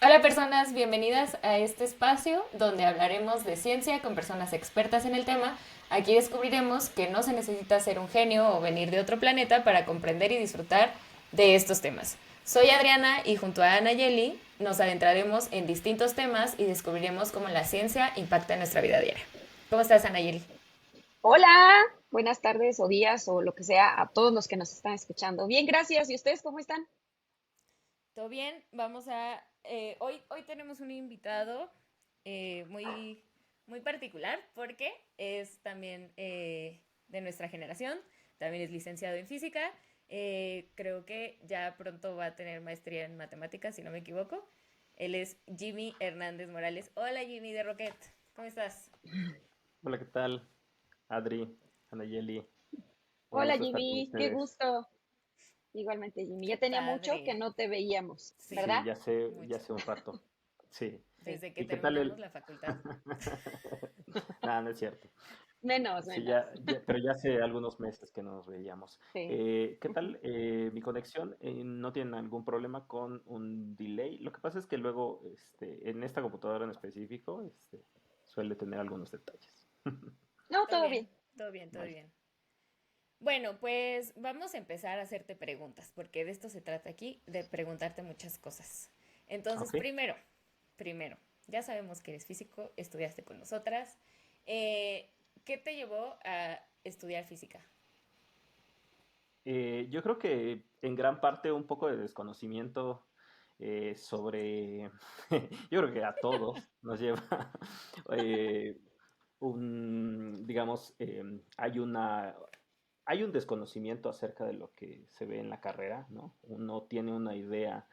Hola personas, bienvenidas a este espacio donde hablaremos de ciencia con personas expertas en el tema. Aquí descubriremos que no se necesita ser un genio o venir de otro planeta para comprender y disfrutar de estos temas. Soy Adriana y junto a Ana Yeli nos adentraremos en distintos temas y descubriremos cómo la ciencia impacta en nuestra vida diaria. ¿Cómo estás, Ana Yeli? Hola, buenas tardes o días o lo que sea a todos los que nos están escuchando. Bien, gracias. ¿Y ustedes cómo están? ¿Todo bien? Vamos a... hoy tenemos un invitado muy particular porque es también de nuestra generación, también es licenciado en física, creo que ya pronto va a tener maestría en matemáticas, si no me equivoco. Él es Jimmy Hernández Morales. Hola Jimmy de Rocket, ¿cómo estás? Hola, ¿qué tal? Adri, Anayeli, un Hola gusto estar con Jimmy, qué ustedes. gusto. Igualmente Jimmy, Qué ya tenía mucho que padre. no te veíamos, Sí, Sí, ¿verdad? ya mucho. sé un rato. Sí. Sí, Desde que ¿Y qué tal terminamos el...? la facultad. Nada, no es cierto. menos, Sí, menos. pero ya hace algunos meses que no nos veíamos. Sí. ¿Qué tal mi conexión? ¿No tienen algún problema con un delay? Lo que pasa es que luego, en esta computadora en específico, suele tener algunos detalles. No, Todo todo bien, bien. todo bien, todo Vale. bien. Bueno, pues vamos a empezar a hacerte preguntas, porque de esto se trata aquí, de preguntarte muchas cosas. Entonces, Ok. primero, ya sabemos que eres físico, estudiaste con nosotras. Eh, ¿Qué te llevó a estudiar física? Yo creo que en gran parte un poco de desconocimiento sobre, yo creo que a todos nos lleva eh, digamos, hay un desconocimiento acerca de lo que se ve en la carrera, ¿no? Uno tiene una idea,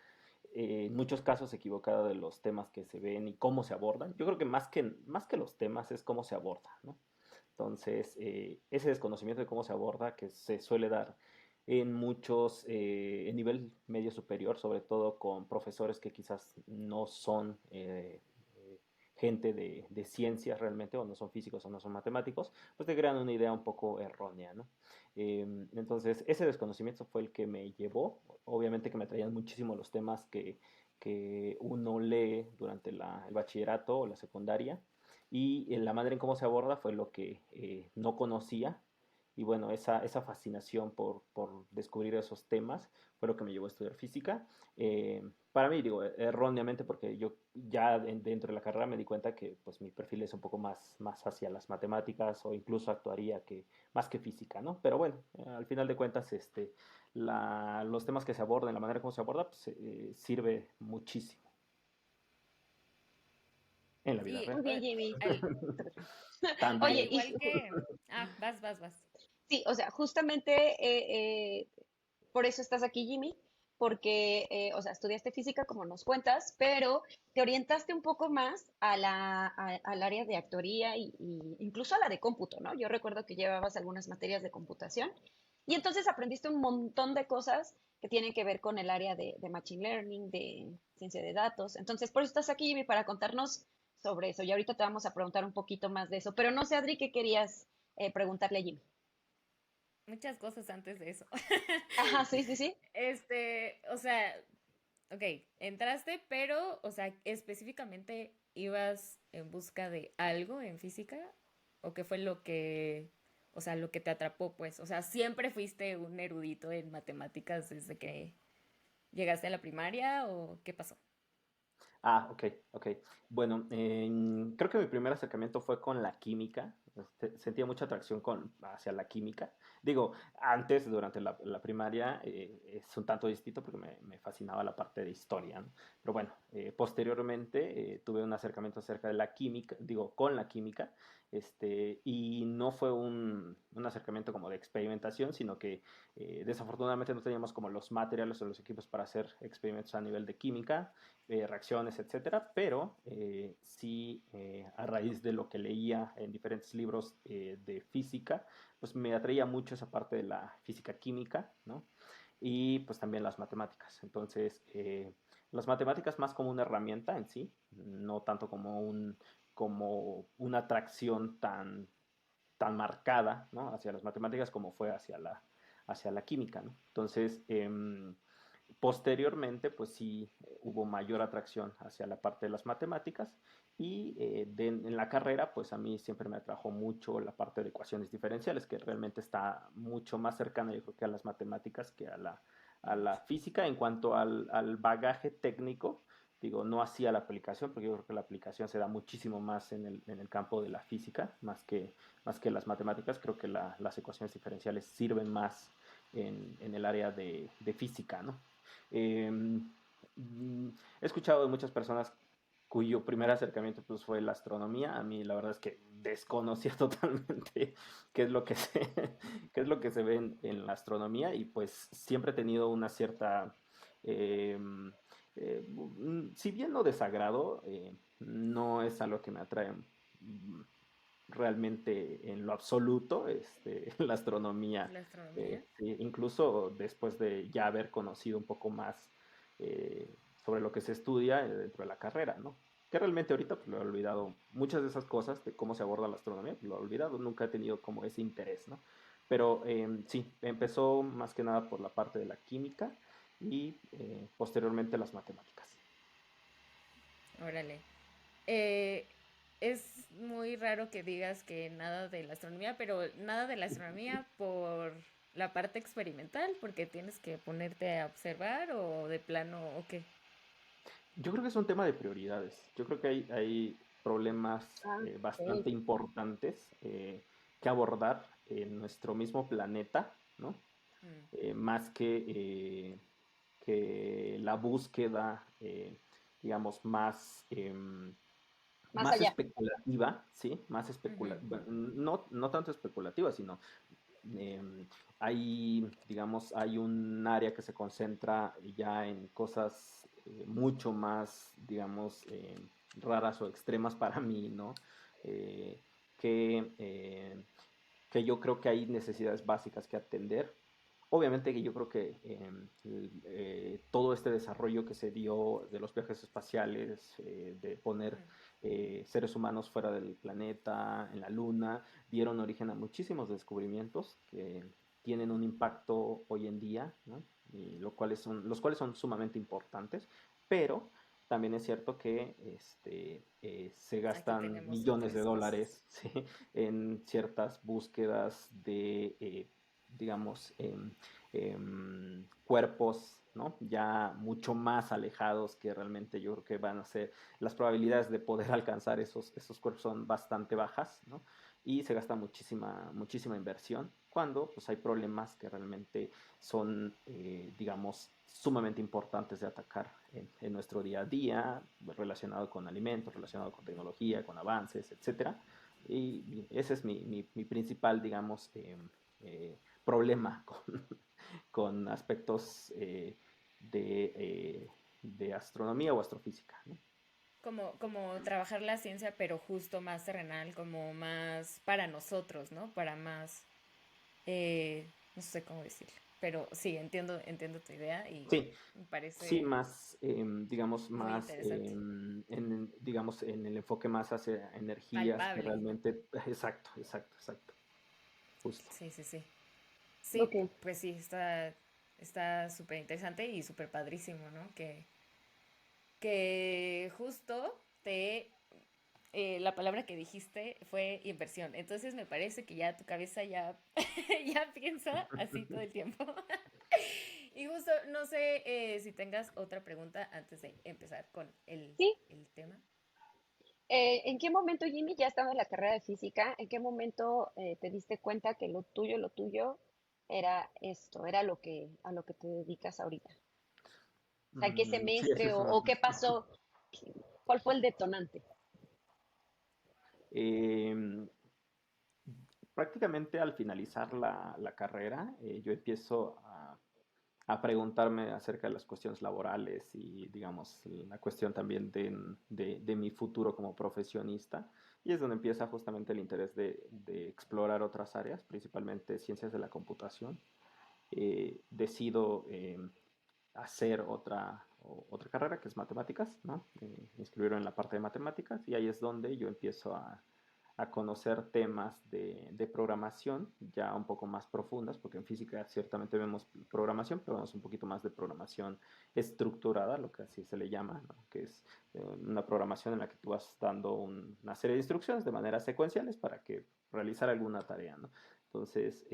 en muchos casos equivocada de los temas que se ven y cómo se abordan. Yo creo que más que los temas es cómo se aborda, ¿no? Entonces, ese desconocimiento de cómo se aborda, que se suele dar en muchos, en nivel medio superior, sobre todo con profesores que quizás no son gente de ciencias realmente, o no son físicos o no son matemáticos, pues te crean una idea un poco errónea, ¿no? Entonces, ese desconocimiento fue el que me llevó, obviamente que me traían muchísimo los temas que uno lee durante el bachillerato o la secundaria, y la manera en cómo se aborda fue lo que no conocía. Y bueno, esa fascinación por descubrir esos temas fue lo que me llevó a estudiar física. Para mí, digo, erróneamente, porque yo ya dentro de la carrera me di cuenta que pues mi perfil es un poco más hacia las matemáticas o incluso actuaría más que física, ¿no? Pero bueno, al final de cuentas, los temas que se abordan, la manera como se aborda, pues, sirve muchísimo en la vida Sí, Muy real. bien, Jimmy. al, al Oye, También. igual que... Ah, vas. sí, o sea, justamente por eso estás aquí, Jimmy, porque, o sea, estudiaste física, como nos cuentas, pero te orientaste un poco más al área de actoría y incluso a la de cómputo, ¿no? Yo recuerdo que llevabas algunas materias de computación y entonces aprendiste un montón de cosas que tienen que ver con el área de Machine Learning, de ciencia de datos. Entonces, por eso estás aquí, Jimmy, para contarnos sobre eso. Y ahorita te vamos a preguntar un poquito más de eso. Pero no sé, Adri, ¿qué querías preguntarle a Jimmy? muchas cosas antes de eso. Ajá, sí, sí, sí. O sea, ok, entraste, pero, o sea, específicamente ibas en busca de algo en física, o qué fue lo que, o sea, lo que te atrapó, pues, o sea, siempre fuiste un erudito en matemáticas desde que llegaste a la primaria, o qué pasó. Ah, ok, ok. Bueno, creo que mi primer acercamiento fue con la química. Sentía mucha atracción hacia la química. Digo, antes, durante la primaria, es un tanto distinto porque me fascinaba la parte de historia, ¿no? Pero bueno, posteriormente tuve un acercamiento acerca de la química, digo, con la química, y no fue un acercamiento como de experimentación, sino que desafortunadamente no teníamos como los materiales o los equipos para hacer experimentos a nivel de química, reacciones, etcétera, pero sí, a raíz de lo que leía en diferentes libros de física, pues me atraía mucho esa parte de la física química, ¿no? Y pues también las matemáticas. Entonces, las matemáticas más como una herramienta en sí, no tanto como una atracción tan marcada, ¿no? Hacia las matemáticas como fue hacia la química, ¿no? Entonces, Posteriormente, pues sí, hubo mayor atracción hacia la parte de las matemáticas y en la carrera, pues a mí siempre me atrajo mucho la parte de ecuaciones diferenciales, que realmente está mucho más cercana, yo creo que a las matemáticas que a la Mucho. física en cuanto al bagaje técnico. Digo, no hacía la aplicación, porque yo creo que la aplicación se da muchísimo más en el campo de la física, más que las matemáticas. Creo que las ecuaciones diferenciales sirven más en el área de física, ¿no? Eh, He escuchado de muchas personas cuyo primer acercamiento pues, fue la astronomía. A mí la verdad es que desconocía totalmente qué es lo que se, qué es lo que se ve en la astronomía y pues siempre he tenido una cierta, eh, si bien no desagrado, no es algo que me atrae realmente en lo absoluto la astronomía. La astronomía. Sí, incluso después de ya haber conocido un poco más eh, sobre lo que se estudia dentro de la carrera, ¿no? Que realmente ahorita pues, lo he olvidado. Muchas de esas cosas de cómo se aborda la astronomía, pues, lo he olvidado. Nunca he tenido como ese interés, ¿no? Pero sí, empezó más que nada por la parte de la química y posteriormente las matemáticas. Órale. Eh, es muy raro que digas que nada de la astronomía, pero nada de la astronomía por la parte experimental, porque tienes que ponerte a observar o de plano o qué. Yo creo que es un tema de prioridades. Yo creo que hay problemas Ah, ok. bastante importantes que abordar en nuestro mismo planeta, ¿no? Mm, Más que la búsqueda, digamos, Más más allá. especulativa, ¿sí? ujú. Bueno, no tanto especulativa, sino hay, digamos, hay un área que se concentra ya en cosas mucho más, digamos, raras o extremas para mí, ¿no? Eh, que, eh, que yo creo que hay necesidades básicas que atender. Obviamente que yo creo que todo este desarrollo que se dio de los viajes espaciales, de poner seres humanos fuera del planeta, en la luna, dieron origen a muchísimos descubrimientos que tienen un impacto hoy en día, ¿no? Y los cuales son sumamente importantes, pero también es cierto que se Aquí gastan tenemos millones de otras cosas. dólares ¿sí? en ciertas búsquedas de, digamos, cuerpos, ¿no? Ya mucho más alejados que realmente yo creo que van a ser, las probabilidades de poder alcanzar esos cuerpos son bastante bajas, ¿no? Y se gasta muchísima inversión cuando pues hay problemas que realmente son, digamos, sumamente importantes de atacar en nuestro día a día, relacionado con alimentos, relacionado con tecnología, con avances, etcétera. Y ese es mi principal, digamos, problema con aspectos de astronomía o astrofísica, ¿no? Como trabajar la ciencia, pero justo más terrenal, como más para nosotros, ¿no? Para más, eh, no sé cómo decirlo. Pero sí, entiendo tu idea y Sí, me sí, parece más, digamos, muy más, interesante. digamos, en el enfoque más hacia energías que Palpable. realmente, exacto, justo. Sí, sí, sí. Sí, Ok. pues sí, está súper interesante y súper padrísimo, ¿no? Que justo la palabra que dijiste fue inversión. Entonces me parece que ya tu cabeza ya, ya piensa así todo el tiempo. Y justo, no sé si tengas otra pregunta antes de empezar con Sí. el tema. ¿En qué momento, Jimmy, ya estando en la carrera de física, en qué momento te diste cuenta que lo tuyo era esto, era a lo que te dedicas ahorita? O sea, ¿en qué Sí, esa semestre es una. o qué pasó? ¿Cuál fue el detonante? Em, Prácticamente al finalizar la carrera, yo empiezo a preguntarme acerca de las cuestiones laborales y, digamos, la cuestión también de mi futuro como profesionista. Y es donde empieza justamente el interés de explorar otras áreas, principalmente ciencias de la computación. Decido hacer otra carrera que es matemáticas, ¿no? Me inscribieron en la parte de matemáticas y ahí es donde yo empiezo a conocer temas de programación ya un poco más profundas, porque en física ciertamente vemos programación, pero vemos un poquito más de programación estructurada, lo que así se le llama, ¿no? Que es una programación en la que tú vas dando una serie de instrucciones de manera secuenciales para que realizar alguna tarea, ¿no? Entonces,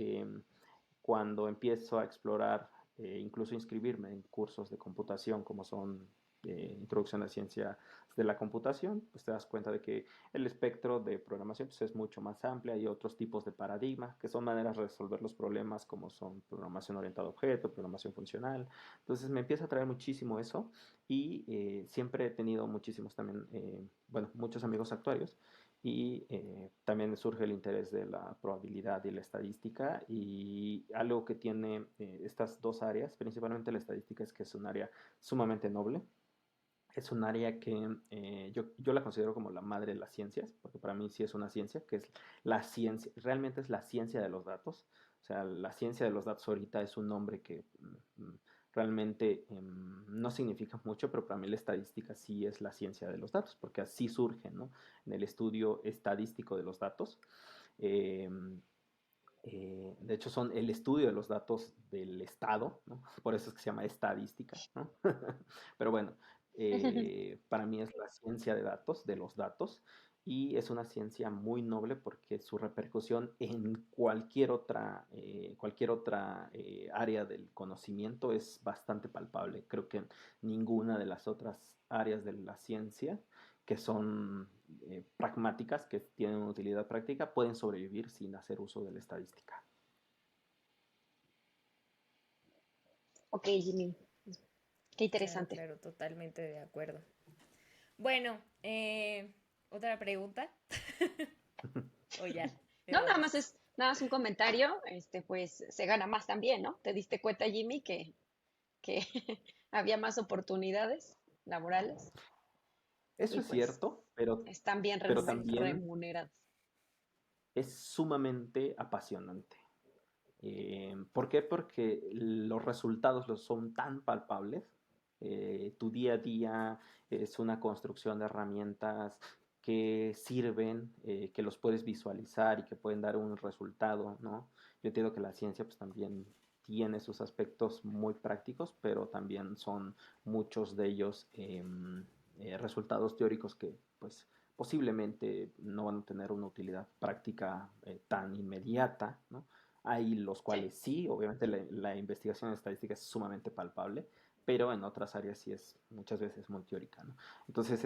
cuando empiezo a explorar, incluso inscribirme en cursos de computación como son Introducción a Ciencia de la Computación, pues te das cuenta de que el espectro de programación pues, es mucho más amplio, hay otros tipos de paradigma, que son maneras de resolver los problemas como son programación orientada a objeto, programación funcional. Entonces me empieza a traer muchísimo eso y siempre he tenido muchísimos también, bueno, muchos amigos actuarios y también surge el interés de la probabilidad y la estadística y algo que tiene estas dos áreas, principalmente la estadística, es que es un área sumamente noble. Es un área que yo la considero como la madre de las ciencias, porque para mí sí es una ciencia, que es la ciencia, realmente es la ciencia de los datos. O sea, la ciencia de los datos ahorita es un nombre que realmente no significa mucho, pero para mí la estadística sí es la ciencia de los datos, porque así surge, ¿no? En el estudio estadístico de los datos. Eh, de hecho, son el estudio de los datos del Estado, ¿no? Por eso es que se llama estadística, ¿no? Pero bueno, para mí es la ciencia de datos, de los datos, y es una ciencia muy noble porque su repercusión en cualquier otra área del conocimiento es bastante palpable. Creo que ninguna de las otras áreas de la ciencia que son pragmáticas, que tienen una utilidad práctica, pueden sobrevivir sin hacer uso de la estadística. Ok, Jimmy, qué Claro, interesante. claro, totalmente de acuerdo. Bueno, otra pregunta. O ya, No, nada vamos. más es, nada más un comentario, pues se gana más también, ¿no? ¿Te diste cuenta, Jimmy, que había más oportunidades laborales Eso y es pues cierto, están bien pero también remuneradas? es sumamente apasionante. ¿Por qué? Porque los resultados los son tan palpables. Tu día a día es una construcción de herramientas que sirven, que los puedes visualizar y que pueden dar un resultado, ¿no? Yo entiendo que la ciencia pues también tiene sus aspectos muy prácticos, pero también son muchos de ellos resultados teóricos que pues posiblemente no van a tener una utilidad práctica tan inmediata, ¿no? Hay los Sí, cuales sí, obviamente la investigación estadística es sumamente palpable, pero en otras áreas sí es muchas veces muy teórica, ¿no? Entonces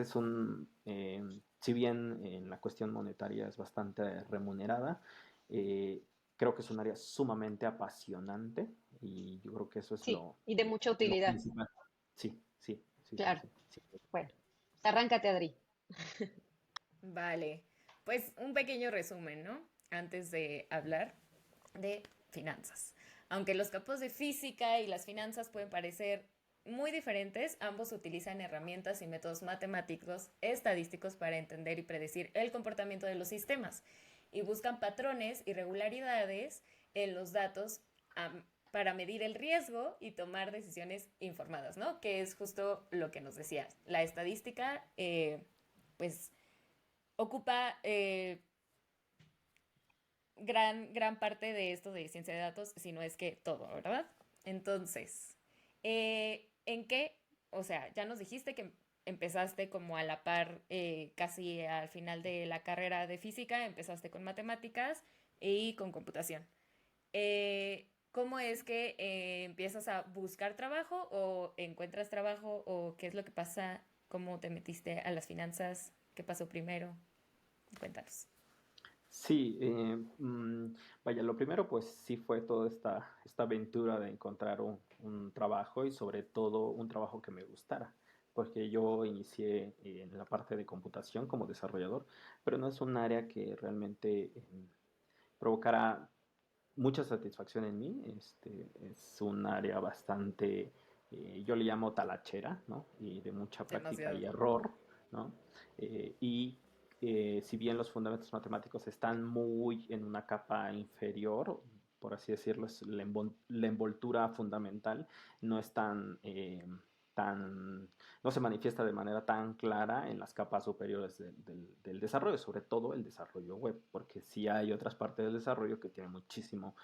si bien en la cuestión monetaria es bastante remunerada, eh, creo que es un área sumamente apasionante y yo creo que eso es sí, y de mucha lo utilidad, principal. Sí, sí, sí, sí, claro. sí, sí. Bueno, arráncate, Adri. Vale, pues un pequeño resumen, ¿no? Antes de hablar de finanzas. Aunque los campos de física y las finanzas pueden parecer muy diferentes, ambos utilizan herramientas y métodos matemáticos estadísticos para entender y predecir el comportamiento de los sistemas y buscan patrones y regularidades en los datos para medir el riesgo y tomar decisiones informadas, ¿no? Que es justo lo que nos decías. La estadística, pues, ocupa gran parte de esto de ciencia de datos, si no es que todo, ¿verdad? Entonces, ¿en qué? O sea, ya nos dijiste que empezaste como a la par, casi al final de la carrera de física, empezaste con matemáticas y con computación. ¿Cómo es que empiezas a buscar trabajo o encuentras trabajo o qué es lo que pasa? ¿Cómo te metiste a las finanzas? ¿Qué pasó primero? Cuéntanos. Sí, vaya, lo primero pues sí fue toda esta aventura de encontrar un trabajo y sobre todo un trabajo que me gustara, porque yo inicié en la parte de computación como desarrollador, pero no es un área que realmente provocara mucha satisfacción en mí, es un área bastante, yo le llamo talachera, ¿no? Y de mucha práctica Demasiado. y error, ¿no? Y si bien los fundamentos matemáticos están muy en una capa inferior, por así decirlo, es la envoltura fundamental no es tan no se manifiesta de manera tan clara en las capas superiores del desarrollo, sobre todo el desarrollo web, porque sí hay otras partes del desarrollo que tienen muchísima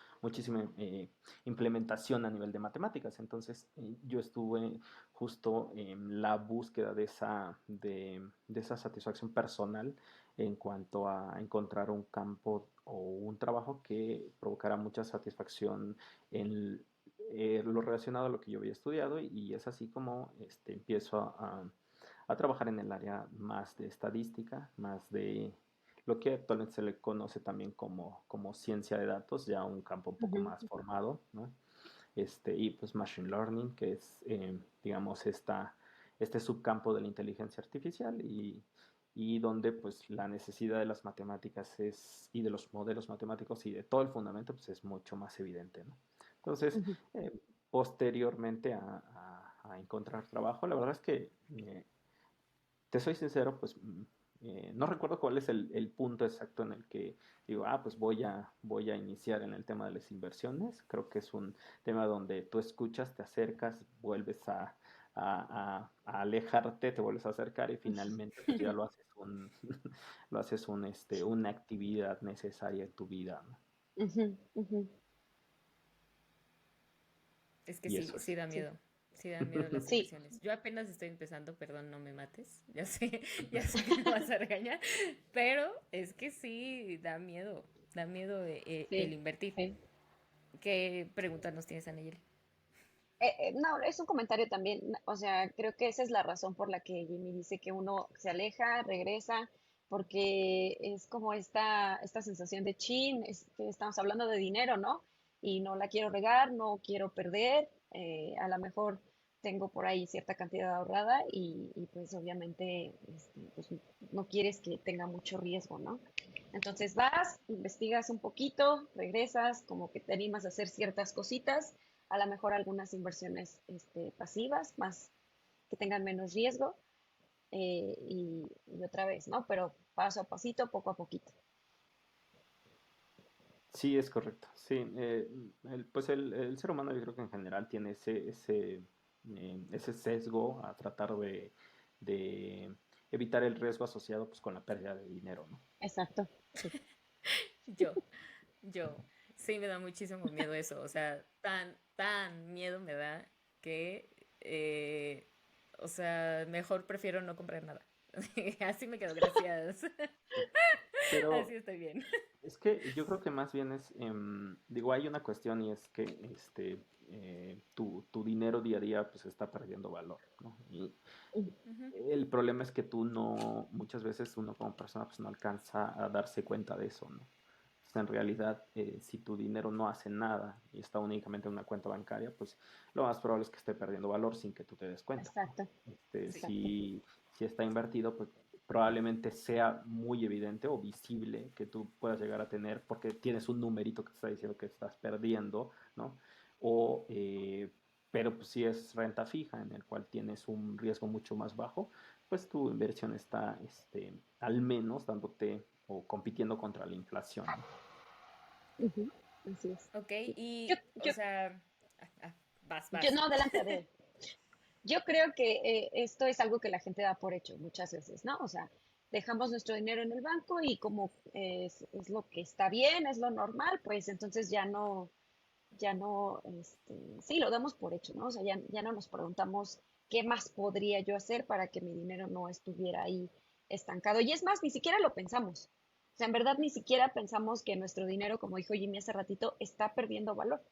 implementación a nivel de matemáticas. Entonces, yo estuve justo en la búsqueda de esa satisfacción personal en cuanto a encontrar un campo o un trabajo que provocara mucha satisfacción en lo relacionado a lo que yo había estudiado, y es así como empiezo a trabajar en el área más de estadística, más de lo que actualmente se le conoce también como ciencia de datos, ya un campo un poco Ujú, más formado, ¿no? Y pues Machine Learning, que es, digamos, este subcampo de la inteligencia artificial, y donde pues la necesidad de las matemáticas y de los modelos matemáticos y de todo el fundamento pues es mucho más evidente, ¿no? Entonces, ujú. posteriormente a encontrar trabajo, la verdad es que, te soy sincero, pues no recuerdo cuál es el punto exacto en el que digo, pues voy a iniciar en el tema de las inversiones. Creo que es un tema donde tú escuchas, te acercas, vuelves a alejarte, te vuelves a acercar y finalmente pues ya lo haces lo haces una actividad necesaria en tu vida, ¿no? Ujú, ujú. Es que Y sí, eso sí es. da Sí, miedo. Sí dan miedo las sí, inversiones. Yo apenas estoy empezando, perdón, no me mates. Ya sé, ya sé que me vas a regañar. Pero es que sí da miedo el sí, invertir. sí. ¿Qué pregunta nos tienes, Anayeli? No, es un comentario también, o sea, creo que esa es la razón por la que Jimmy dice que uno se aleja, regresa, porque es como esta sensación de chin, es que estamos hablando de dinero, ¿no? Y no la quiero regar, no quiero perder, a lo mejor tengo por ahí cierta cantidad ahorrada y pues obviamente pues, no quieres que tenga mucho riesgo, ¿no? Entonces vas, investigas un poquito, regresas, como que te animas a hacer ciertas cositas, a lo mejor algunas inversiones pasivas, más que tengan menos riesgo, y otra vez, ¿no? Pero paso a pasito, poco a poquito. Sí, es correcto. Sí, pues el ser humano yo creo que en general tiene ese sesgo a tratar de evitar el riesgo asociado pues con la pérdida de dinero, ¿no? Exacto, sí. Yo, yo. Sí me da muchísimo miedo eso. O sea, tan miedo me da que, o sea, mejor prefiero no comprar nada. Así me quedo, gracias. Pero Así estoy bien. es que yo creo que más bien es, digo, hay una cuestión, y es que tu dinero día a día pues está perdiendo valor, ¿no? Y Ujú. el problema es que tú no, muchas veces uno como persona pues no alcanza a darse cuenta de eso, ¿no? Entonces, en realidad, si tu dinero no hace nada y está únicamente en una cuenta bancaria, pues lo más probable es que esté perdiendo valor sin que tú te des cuenta, ¿no? Exacto, Sí. exacto. Si está invertido, pues probablemente sea muy evidente o visible que tú puedas llegar a tener, porque tienes un numerito que te está diciendo que estás perdiendo, ¿no? O, pero pues, si es renta fija, en el cual tienes un riesgo mucho más bajo, pues tu inversión está, al menos dándote o compitiendo contra la inflación, ¿no? Ujú, así es. Ok, Sí. Yo, y, o yo, sea, vas, yo vas. no, adelante, adelante. Yo creo que esto es algo que la gente da por hecho muchas veces, ¿no? O sea, dejamos nuestro dinero en el banco y como es lo que está bien, es lo normal, pues entonces ya no, sí, lo damos por hecho, ¿no? O sea, ya no nos preguntamos qué más podría yo hacer para que mi dinero no estuviera ahí estancado. Y es más, ni siquiera lo pensamos. O sea, en verdad ni siquiera pensamos que nuestro dinero, como dijo Jimmy hace ratito, está perdiendo valor.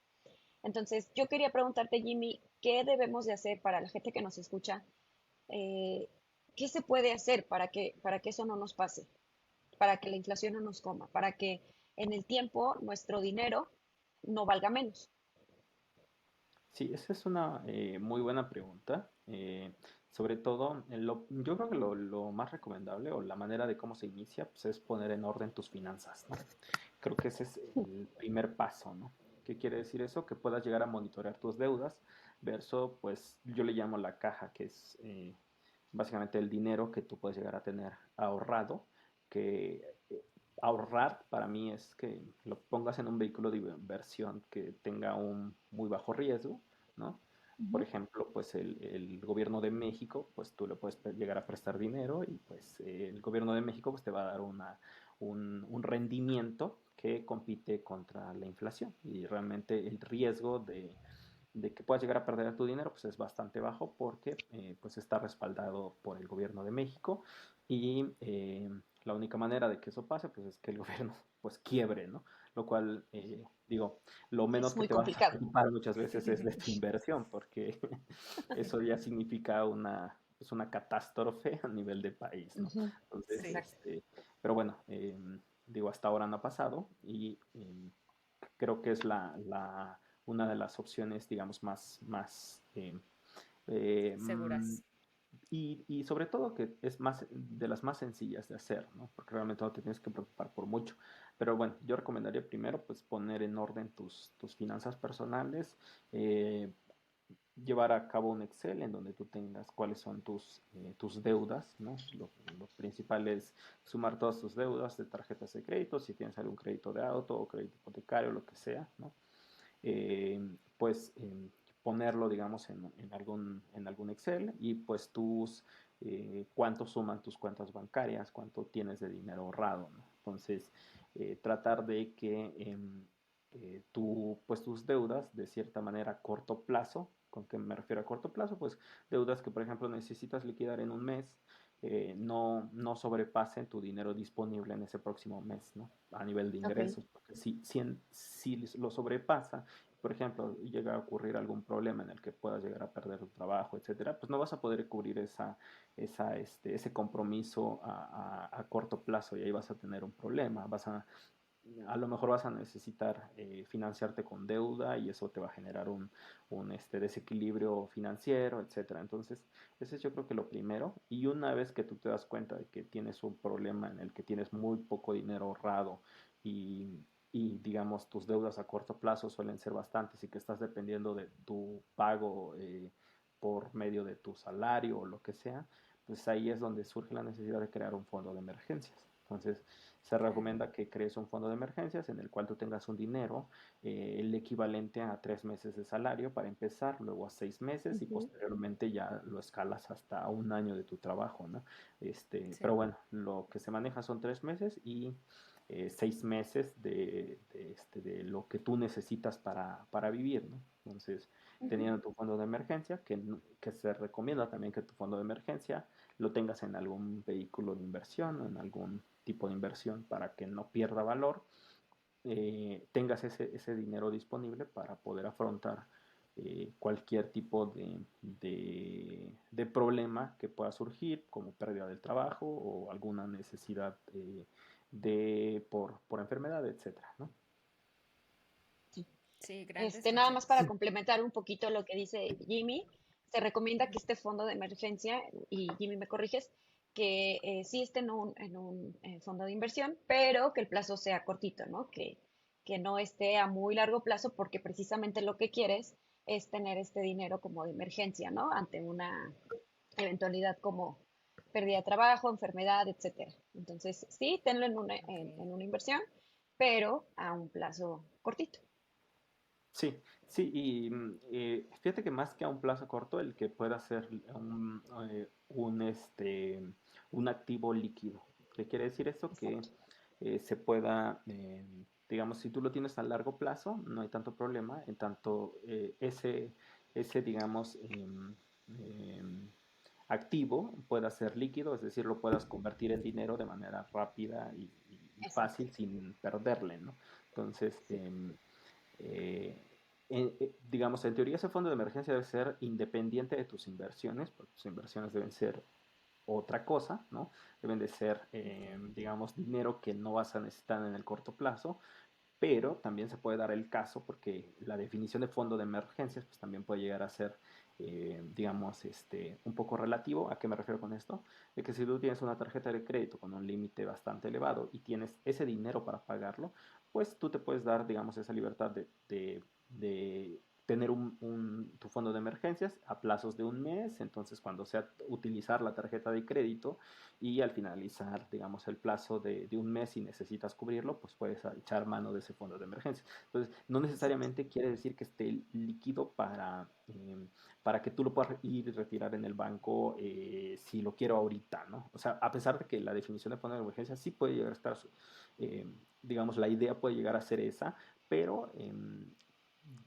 Entonces, yo quería preguntarte, Jimmy, ¿qué debemos de hacer para la gente que nos escucha? Eh, ¿Qué se puede hacer para que eso no nos pase? Para que la inflación no nos coma, para que en el tiempo nuestro dinero no valga menos. Sí, esa es una muy buena pregunta. Sobre todo, yo creo que lo más recomendable o la manera de cómo se inicia pues, es poner en orden tus finanzas, ¿no? Creo que ese es el primer paso, ¿no? ¿Qué quiere decir eso? Que puedas llegar a monitorear tus deudas, verso, pues yo le llamo la caja, que es básicamente el dinero que tú puedes llegar a tener ahorrado, que ahorrar para mí es que lo pongas en un vehículo de inversión que tenga un muy bajo riesgo, ¿no? Por Ujú. ejemplo, pues el gobierno de México, pues tú le puedes llegar a prestar dinero y pues el gobierno de México pues te va a dar un rendimiento que compite contra la inflación y realmente el riesgo de que puedas llegar a perder tu dinero pues es bastante bajo porque pues está respaldado por el gobierno de México y la única manera de que eso pase pues es que el gobierno pues quiebre, ¿no? Lo cual, digo, lo menos Es que muy te vas a complicado. preocupar muchas veces es de tu inversión porque eso ya significa pues una catástrofe a nivel de país, ¿no? Ujú. Entonces, Sí. Exacto. pero bueno, digo, hasta ahora no ha pasado y creo que es una de las opciones, digamos, más eh, mm, Seguras. y sobre todo que es más de las más sencillas de hacer, ¿no? Porque realmente no te tienes que preocupar por mucho. Pero bueno, yo recomendaría primero pues poner en orden tus finanzas personales, eh, llevar a cabo un Excel en donde tú tengas cuáles son tus deudas, ¿no? Lo principal es sumar todas tus deudas de tarjetas de crédito, si tienes algún crédito de auto o crédito hipotecario, lo que sea, ¿no? Pues ponerlo, digamos, en algún Excel y pues cuánto suman tus cuentas bancarias, cuánto tienes de dinero ahorrado, ¿no? Entonces, tratar de que pues tus deudas, de cierta manera, a corto plazo, ¿con qué me refiero a corto plazo? Pues deudas que, por ejemplo, necesitas liquidar en un mes, no sobrepasen tu dinero disponible en ese próximo mes, ¿no? A nivel de Ok. ingresos, porque si lo sobrepasa, por ejemplo, llega a ocurrir algún problema en el que puedas llegar a perder tu trabajo, etcétera, pues no vas a poder cubrir ese compromiso a corto plazo y ahí vas a tener un problema. A lo mejor vas a necesitar financiarte con deuda y eso te va a generar un desequilibrio financiero, etcétera. Entonces, ese es yo creo que lo primero. Y una vez que tú te das cuenta de que tienes un problema en el que tienes muy poco dinero ahorrado y, y digamos tus deudas a corto plazo suelen ser bastantes y que estás dependiendo de tu pago por medio de tu salario o lo que sea, pues ahí es donde surge la necesidad de crear un fondo de emergencias. Entonces, se Claro. recomienda que crees un fondo de emergencias en el cual tú tengas un dinero, el equivalente a 3 meses de salario para empezar, luego a 6 meses y Ujú. posteriormente ya lo escalas hasta un año de tu trabajo, ¿no? Pero Sí. bueno, lo que se maneja son 3 meses y 6 meses de lo que tú necesitas para vivir, ¿no? Entonces, Ujú. teniendo tu fondo de emergencia, que se recomienda también que tu fondo de emergencia lo tengas en algún vehículo de inversión o en algún tipo de inversión para que no pierda valor, tengas ese dinero disponible para poder afrontar cualquier tipo de problema que pueda surgir, como pérdida del trabajo o alguna necesidad por enfermedad, etcétera, ¿no? Sí, grandes Nada más consejos. para complementar un poquito lo que dice Jimmy, se recomienda que este fondo de emergencia, y Jimmy me corriges, que sí esté en un fondo de inversión, pero que el plazo sea cortito, ¿no? Que no esté a muy largo plazo porque precisamente lo que quieres es tener este dinero como de emergencia, ¿no? Ante una eventualidad como pérdida de trabajo, enfermedad, etcétera. Entonces, sí, tenlo Ok. en una inversión, pero a un plazo cortito. Sí, sí, y fíjate que más que a un plazo corto, el que pueda ser un activo líquido. ¿Qué quiere decir esto? Que Exacto. se pueda, digamos, si tú lo tienes a largo plazo, no hay tanto problema, en tanto digamos, em, activo pueda ser líquido, es decir, lo puedas convertir en dinero de manera rápida y Exacto. fácil sin perderle, ¿no? Entonces, Sí. eh, digamos, en teoría ese fondo de emergencia debe ser independiente de tus inversiones, porque tus inversiones deben ser otra cosa, ¿no? Deben de ser, Ok. digamos, dinero que no vas a necesitar en el corto plazo, pero también se puede dar el caso porque la definición de fondo de emergencias pues también puede llegar a ser, digamos, un poco relativo. ¿A qué me refiero con esto? De que si tú tienes una tarjeta de crédito con un límite bastante elevado y tienes ese dinero para pagarlo, pues tú te puedes dar, digamos, esa libertad de tener tu fondo de emergencias a plazos de un mes, entonces cuando sea utilizar la tarjeta de crédito y al finalizar, digamos, el plazo de un mes y necesitas cubrirlo, pues puedes echar mano de ese fondo de emergencia. Entonces, no Exacto. necesariamente quiere decir que esté líquido para que tú lo puedas ir y retirar en el banco si lo quiero ahorita, ¿no? O sea, a pesar de que la definición de fondo de emergencia sí puede llegar a estar, eh, digamos, la idea puede llegar a ser esa, pero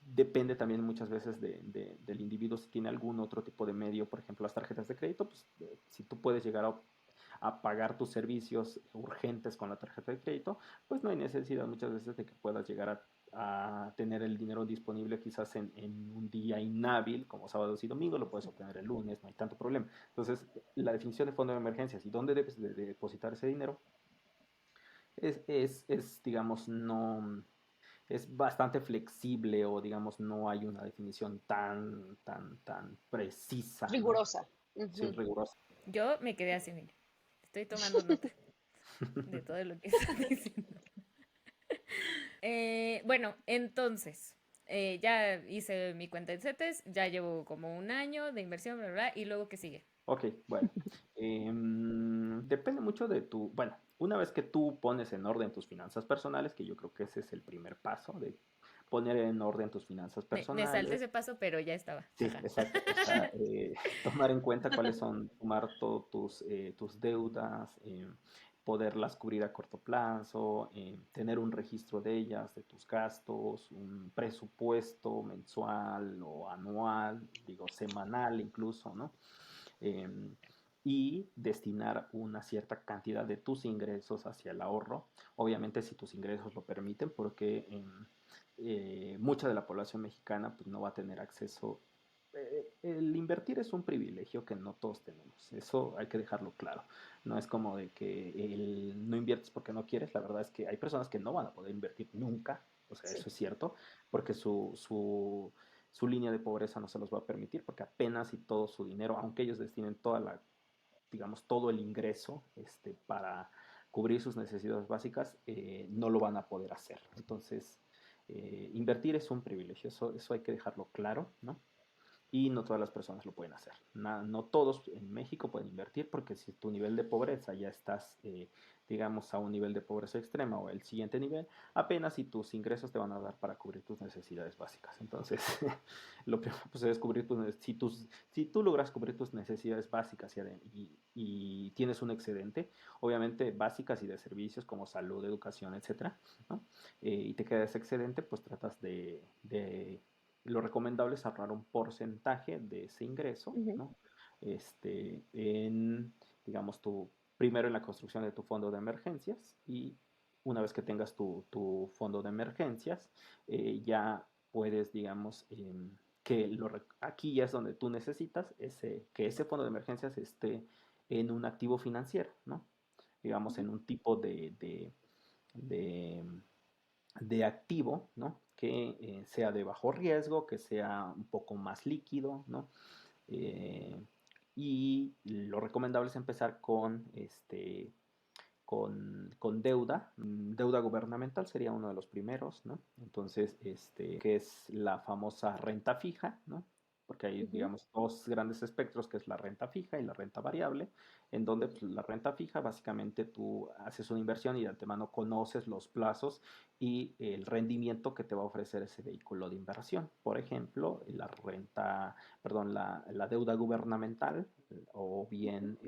depende también muchas veces del individuo si tiene algún otro tipo de medio, por ejemplo, las tarjetas de crédito, pues si tú puedes llegar a pagar tus servicios urgentes con la tarjeta de crédito, pues no hay necesidad muchas veces de que puedas llegar a tener el dinero disponible quizás en un día inhábil, como sábados y domingos, lo puedes obtener el lunes, no hay tanto problema. Entonces, la definición de fondo de emergencias y dónde debes de depositar ese dinero digamos, no, es bastante flexible o digamos no hay una definición tan precisa, ¿no? Rigurosa. Sí, Ujú. rigurosa. Yo me quedé así, mira. Estoy tomando nota de todo lo que estás diciendo. Bueno, entonces, ya hice mi cuenta en CETES, ya llevo como un año de inversión, bla, bla, bla, y luego, ¿qué sigue? Ok, bueno. Depende mucho de bueno, una vez que tú pones en orden tus finanzas personales, que yo creo que ese es el primer paso de poner en orden tus finanzas Me salté personales. ese paso, pero ya estaba. Sí, Ajá. exacto. O sea, tomar en cuenta cuáles son, tomar todas tus deudas, poderlas cubrir a corto plazo, tener un registro de ellas, de tus gastos, un presupuesto mensual o anual, digo, semanal incluso, ¿no? Em, y destinar una cierta cantidad de tus ingresos hacia el ahorro. Obviamente si tus ingresos lo permiten, porque mucha de la población mexicana pues, no va a tener acceso. El invertir es un privilegio que no todos tenemos, eso hay que dejarlo claro. No es como de que no inviertes porque no quieres, la verdad es que hay personas que no van a poder invertir nunca, o sea, Sí. eso es cierto, porque su línea de pobreza no se los va a permitir, porque apenas y todo su dinero, aunque ellos destinen digamos, todo el ingreso para cubrir sus necesidades básicas, no lo van a poder hacer. Entonces, invertir es un privilegio, eso hay que dejarlo claro, ¿no? Y no todas las personas lo pueden hacer. No todos en México pueden invertir porque si tu nivel de pobreza ya estás, digamos, a un nivel de pobreza extrema o el siguiente nivel, apenas si tus ingresos te van a dar para cubrir tus necesidades básicas. Entonces, lo primero pues, es cubrir si tú logras cubrir tus necesidades básicas y tienes un excedente, obviamente básicas y de servicios como salud, educación, etcétera, ¿no? Y te queda ese excedente, pues tratas de lo recomendable es ahorrar un porcentaje de ese ingreso, Ujú. ¿no? Digamos, primero en la construcción de tu fondo de emergencias y una vez que tengas tu fondo de emergencias, ya puedes, digamos, aquí ya es donde tú necesitas que ese fondo de emergencias esté en un activo financiero, ¿no? Digamos, en un tipo de, de activo, ¿no? Que sea de bajo riesgo, que sea un poco más líquido, ¿no? Eh, y lo recomendable es empezar con deuda. Deuda gubernamental sería uno de los primeros, ¿no? Entonces, que es la famosa renta fija, ¿no? Porque hay, Ujú. digamos, dos grandes espectros, que es la renta fija y la renta variable, en donde pues, la renta fija, básicamente tú haces una inversión y de antemano conoces los plazos y el rendimiento que te va a ofrecer ese vehículo de inversión. Por ejemplo, la deuda gubernamental o bien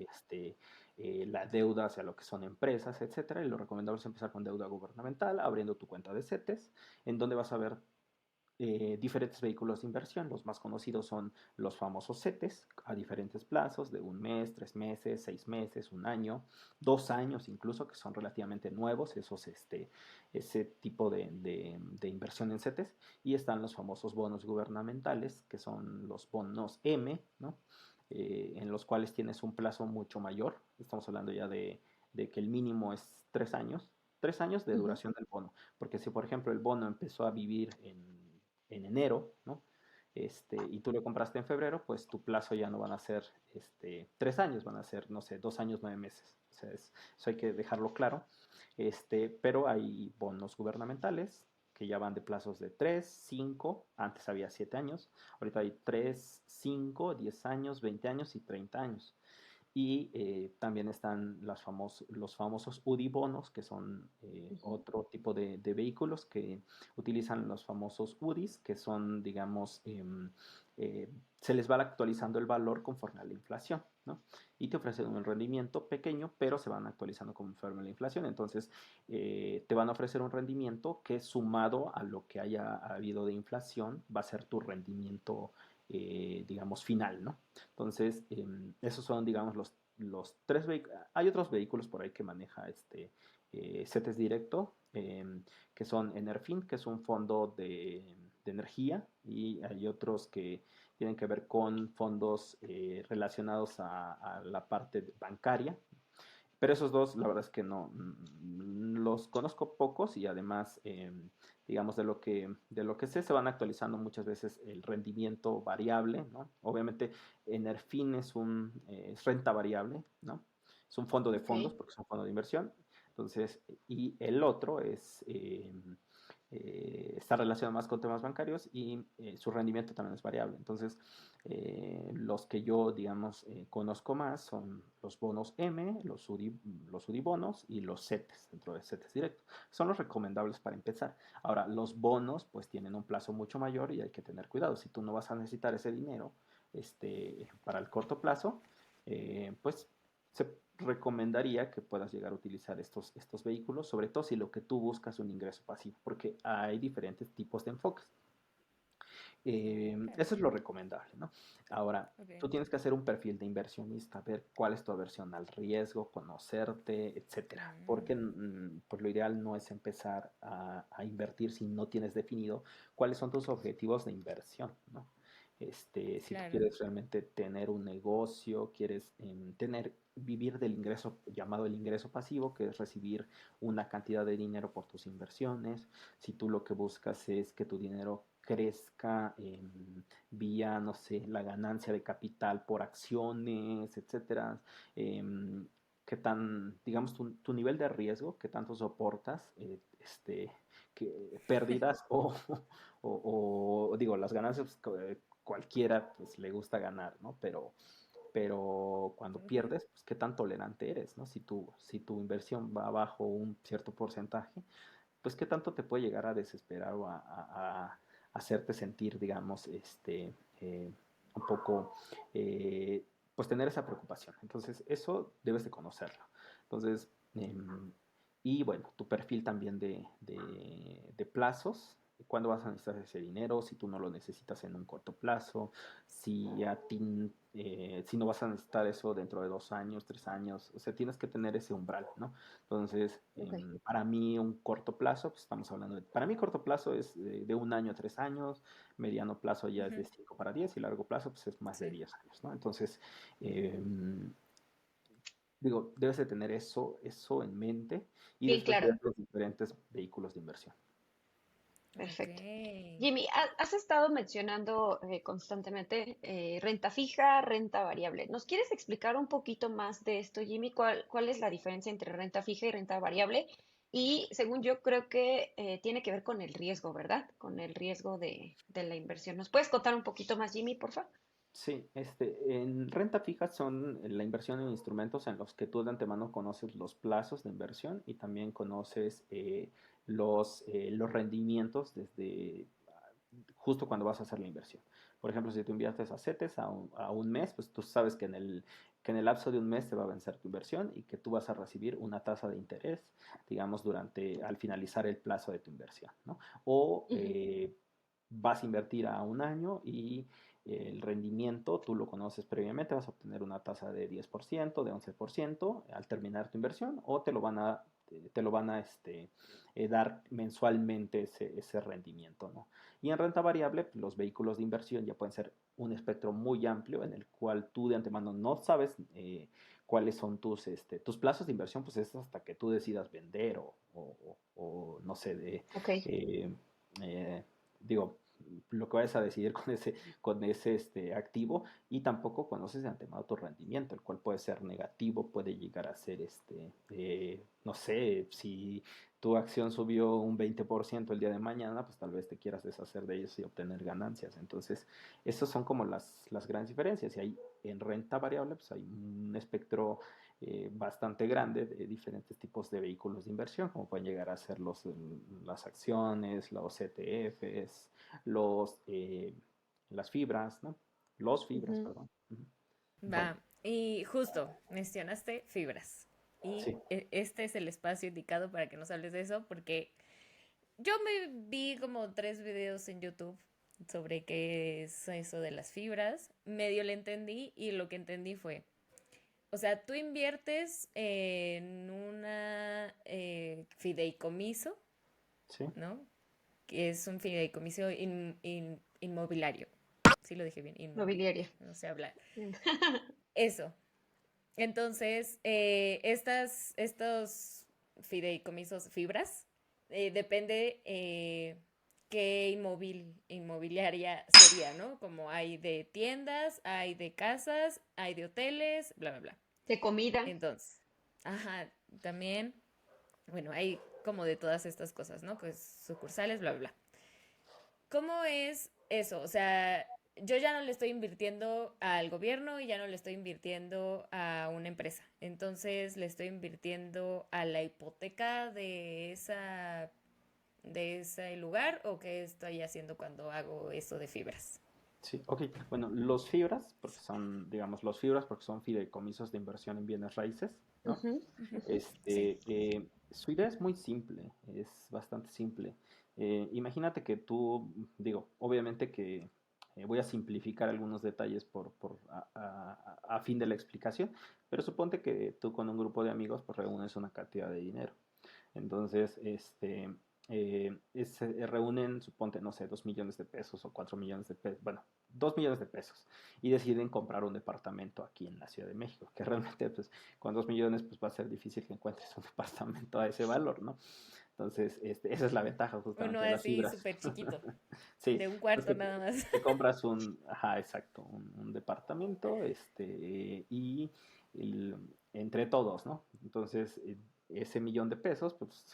la deuda hacia lo que son empresas, etcétera. Y lo recomendable es empezar con deuda gubernamental, abriendo tu cuenta de CETES, en donde vas a ver diferentes vehículos de inversión. Los más conocidos son los famosos CETES, a diferentes plazos, de un mes, 3 meses, 6 meses, un año, 2 años incluso, que son relativamente nuevos, ese tipo de inversión en CETES. Y están los famosos bonos gubernamentales, que son los bonos M, ¿no? En los cuales tienes un plazo mucho mayor. Estamos hablando ya de que el mínimo es 3 años. 3 años de Ujú. duración del bono. Porque si, por ejemplo, el bono empezó a vivir en enero, ¿no? Y tú lo compraste en febrero, pues tu plazo ya no van a ser 3 años, van a ser, no sé, 2 años, 9 meses. O sea, eso hay que dejarlo claro. Pero hay bonos gubernamentales que ya van de plazos de 3, 5, antes había 7 años, ahorita hay 3, 5, 10 años, 20 años y 30 años. Y también están los famosos UDI bonos, que son Ujú. otro tipo de vehículos que utilizan los famosos UDIs, que son, digamos, se les va actualizando el valor conforme a la inflación, ¿no? Y te ofrecen un rendimiento pequeño, pero se van actualizando conforme a la inflación. Entonces, te van a ofrecer un rendimiento que sumado a lo que haya habido de inflación, va a ser tu rendimiento, digamos, final, ¿no? Entonces, esos son, digamos, los tres vehículos. Hay otros vehículos por ahí que maneja CETES Directo, que son Enerfin, que es un fondo de energía, y hay otros que tienen que ver con fondos relacionados a la parte bancaria. Pero esos dos, la verdad es que no, los conozco pocos y además, digamos, de lo que sé, se van actualizando muchas veces el rendimiento variable, ¿no? Obviamente, Enerfin es renta variable, ¿no? Es un fondo de Ok. fondos porque es un fondo de inversión. Entonces, y el otro está relacionado más con temas bancarios y su rendimiento también es variable. Entonces, los que yo, digamos, conozco más son los bonos M, los UDI bonos y los CETES, dentro de CETES Directo. Son los recomendables para empezar. Ahora, los bonos, pues tienen un plazo mucho mayor y hay que tener cuidado. Si tú no vas a necesitar ese dinero para el corto plazo, pues se recomendaría que puedas llegar a utilizar estos vehículos, sobre todo si lo que tú buscas es un ingreso pasivo, porque hay diferentes tipos de enfoques. Claro. Eso es lo recomendable, ¿no? Ahora, Ok. tú tienes que hacer un perfil de inversionista, ver cuál es tu aversión al riesgo, conocerte, etcétera. Porque Mm, pues lo ideal no es empezar a invertir si no tienes definido cuáles son tus objetivos de inversión, ¿no? Si tú claro. quieres realmente tener un negocio, quieres vivir del ingreso llamado el ingreso pasivo, que es recibir una cantidad de dinero por tus inversiones. Si tú lo que buscas es que tu dinero crezca vía, no sé, la ganancia de capital por acciones, etcétera. Qué tan, digamos, tu nivel de riesgo, qué tanto soportas, pérdidas digo, las ganancias, pues, cualquiera pues le gusta ganar, ¿no? Pero cuando Ujú. pierdes, pues qué tan tolerante eres, ¿no? Si tu inversión va bajo un cierto porcentaje, pues qué tanto te puede llegar a desesperar o a hacerte sentir, digamos, un poco, pues tener esa preocupación. Entonces, eso debes de conocerlo. Entonces, y bueno, tu perfil también de plazos, cuándo vas a necesitar ese dinero, si tú no lo necesitas en un corto plazo, si no vas a necesitar eso dentro de 2 años, 3 años, o sea, tienes que tener ese umbral, ¿no? Entonces, Ok. para mí un corto plazo, pues estamos hablando para mí corto plazo es de 1 año a 3 años, mediano plazo ya es de Ujú. 5 para 10 y largo plazo pues es más de Sí. 10 años, ¿no? Entonces, eh, digo, debes de tener eso en mente y Sí, después ver claro. los diferentes vehículos de inversión. Ok. Perfecto. Jimmy, has estado mencionando constantemente renta fija, renta variable. ¿Nos quieres explicar un poquito más de esto, Jimmy? ¿Cuál es la diferencia entre renta fija y renta variable? Y según yo creo que tiene que ver con el riesgo, ¿verdad? Con el riesgo de la inversión. ¿Nos puedes contar un poquito más, Jimmy, por favor? Sí, en renta fija son la inversión en instrumentos en los que tú de antemano conoces los plazos de inversión y también conoces los rendimientos desde justo cuando vas a hacer la inversión. Por ejemplo, si tú inviertes a CETES a un mes, pues tú sabes que en el lapso de un mes te va a vencer tu inversión y que tú vas a recibir una tasa de interés, digamos, al finalizar el plazo de tu inversión, ¿no? O Ujú. vas a invertir a un año y el rendimiento, tú lo conoces previamente, vas a obtener una tasa de 10%, de 11% al terminar tu inversión, o te lo van a dar mensualmente ese rendimiento, ¿no? Y en renta variable, pues, los vehículos de inversión ya pueden ser un espectro muy amplio en el cual tú de antemano no sabes cuáles son tus plazos de inversión, pues es hasta que tú decidas vender o no sé, Ok. eh, eh, digo, lo que vayas a decidir con ese activo, y tampoco conoces de antemano tu rendimiento, el cual puede ser negativo, puede llegar a ser, no sé, si tu acción subió un 20% el día de mañana, pues tal vez te quieras deshacer de ellos y obtener ganancias. Entonces, esas son como las grandes diferencias. Y hay en renta variable, pues hay un espectro bastante grande de diferentes tipos de vehículos de inversión, como pueden llegar a ser las acciones, los ETFs, las fibras, ¿no? Los fibras, Ujú. perdón. Ujú. Bueno, Va, y justo mencionaste fibras. Y sí, este es el espacio indicado para que nos hables de eso, porque yo me vi como 3 videos en YouTube sobre qué es eso de las fibras. Medio le entendí y lo que entendí fue, o sea, tú inviertes en una fideicomiso, sí, ¿no? Que es un fideicomiso inmobiliario. Sí lo dije bien, Mobiliaria. no sé hablar. Eso. Entonces, estos fideicomisos, fibras, depende qué inmobiliaria sería, ¿no? Como hay de tiendas, hay de casas, hay de hoteles, bla, bla, bla. De comida. Entonces, ajá, también, bueno, hay como de todas estas cosas, ¿no? Pues sucursales, bla, bla, bla. ¿Cómo es eso? O sea, yo ya no le estoy invirtiendo al gobierno y ya no le estoy invirtiendo a una empresa. Entonces le estoy invirtiendo a la hipoteca de ese lugar, o qué estoy haciendo cuando hago eso de fibras. sí, ok. Bueno, los fibras, porque son, digamos, los fibras, porque son fideicomisos de inversión en bienes raíces, ¿no? Ujú. Sí. Su idea es muy simple, es bastante simple. Imagínate que tú, digo, obviamente que voy a simplificar algunos detalles a fin de la explicación, pero suponte que tú con un grupo de amigos pues reúnes una cantidad de dinero. Entonces, se reúnen, suponte, no sé, 2 millones de pesos o 4 millones de pesos, bueno, 2 millones de pesos, y deciden comprar un departamento aquí en la Ciudad de México, que realmente, pues, con 2 millones, pues va a ser difícil que encuentres un departamento a ese valor, ¿no? Entonces, esa es la ventaja Uno justamente de las así fibras. súper chiquito, Sí, de un pues cuarto que nada más. te compras ajá, exacto, un departamento, y entre todos, ¿no? Entonces, ese 1 millón de pesos, pues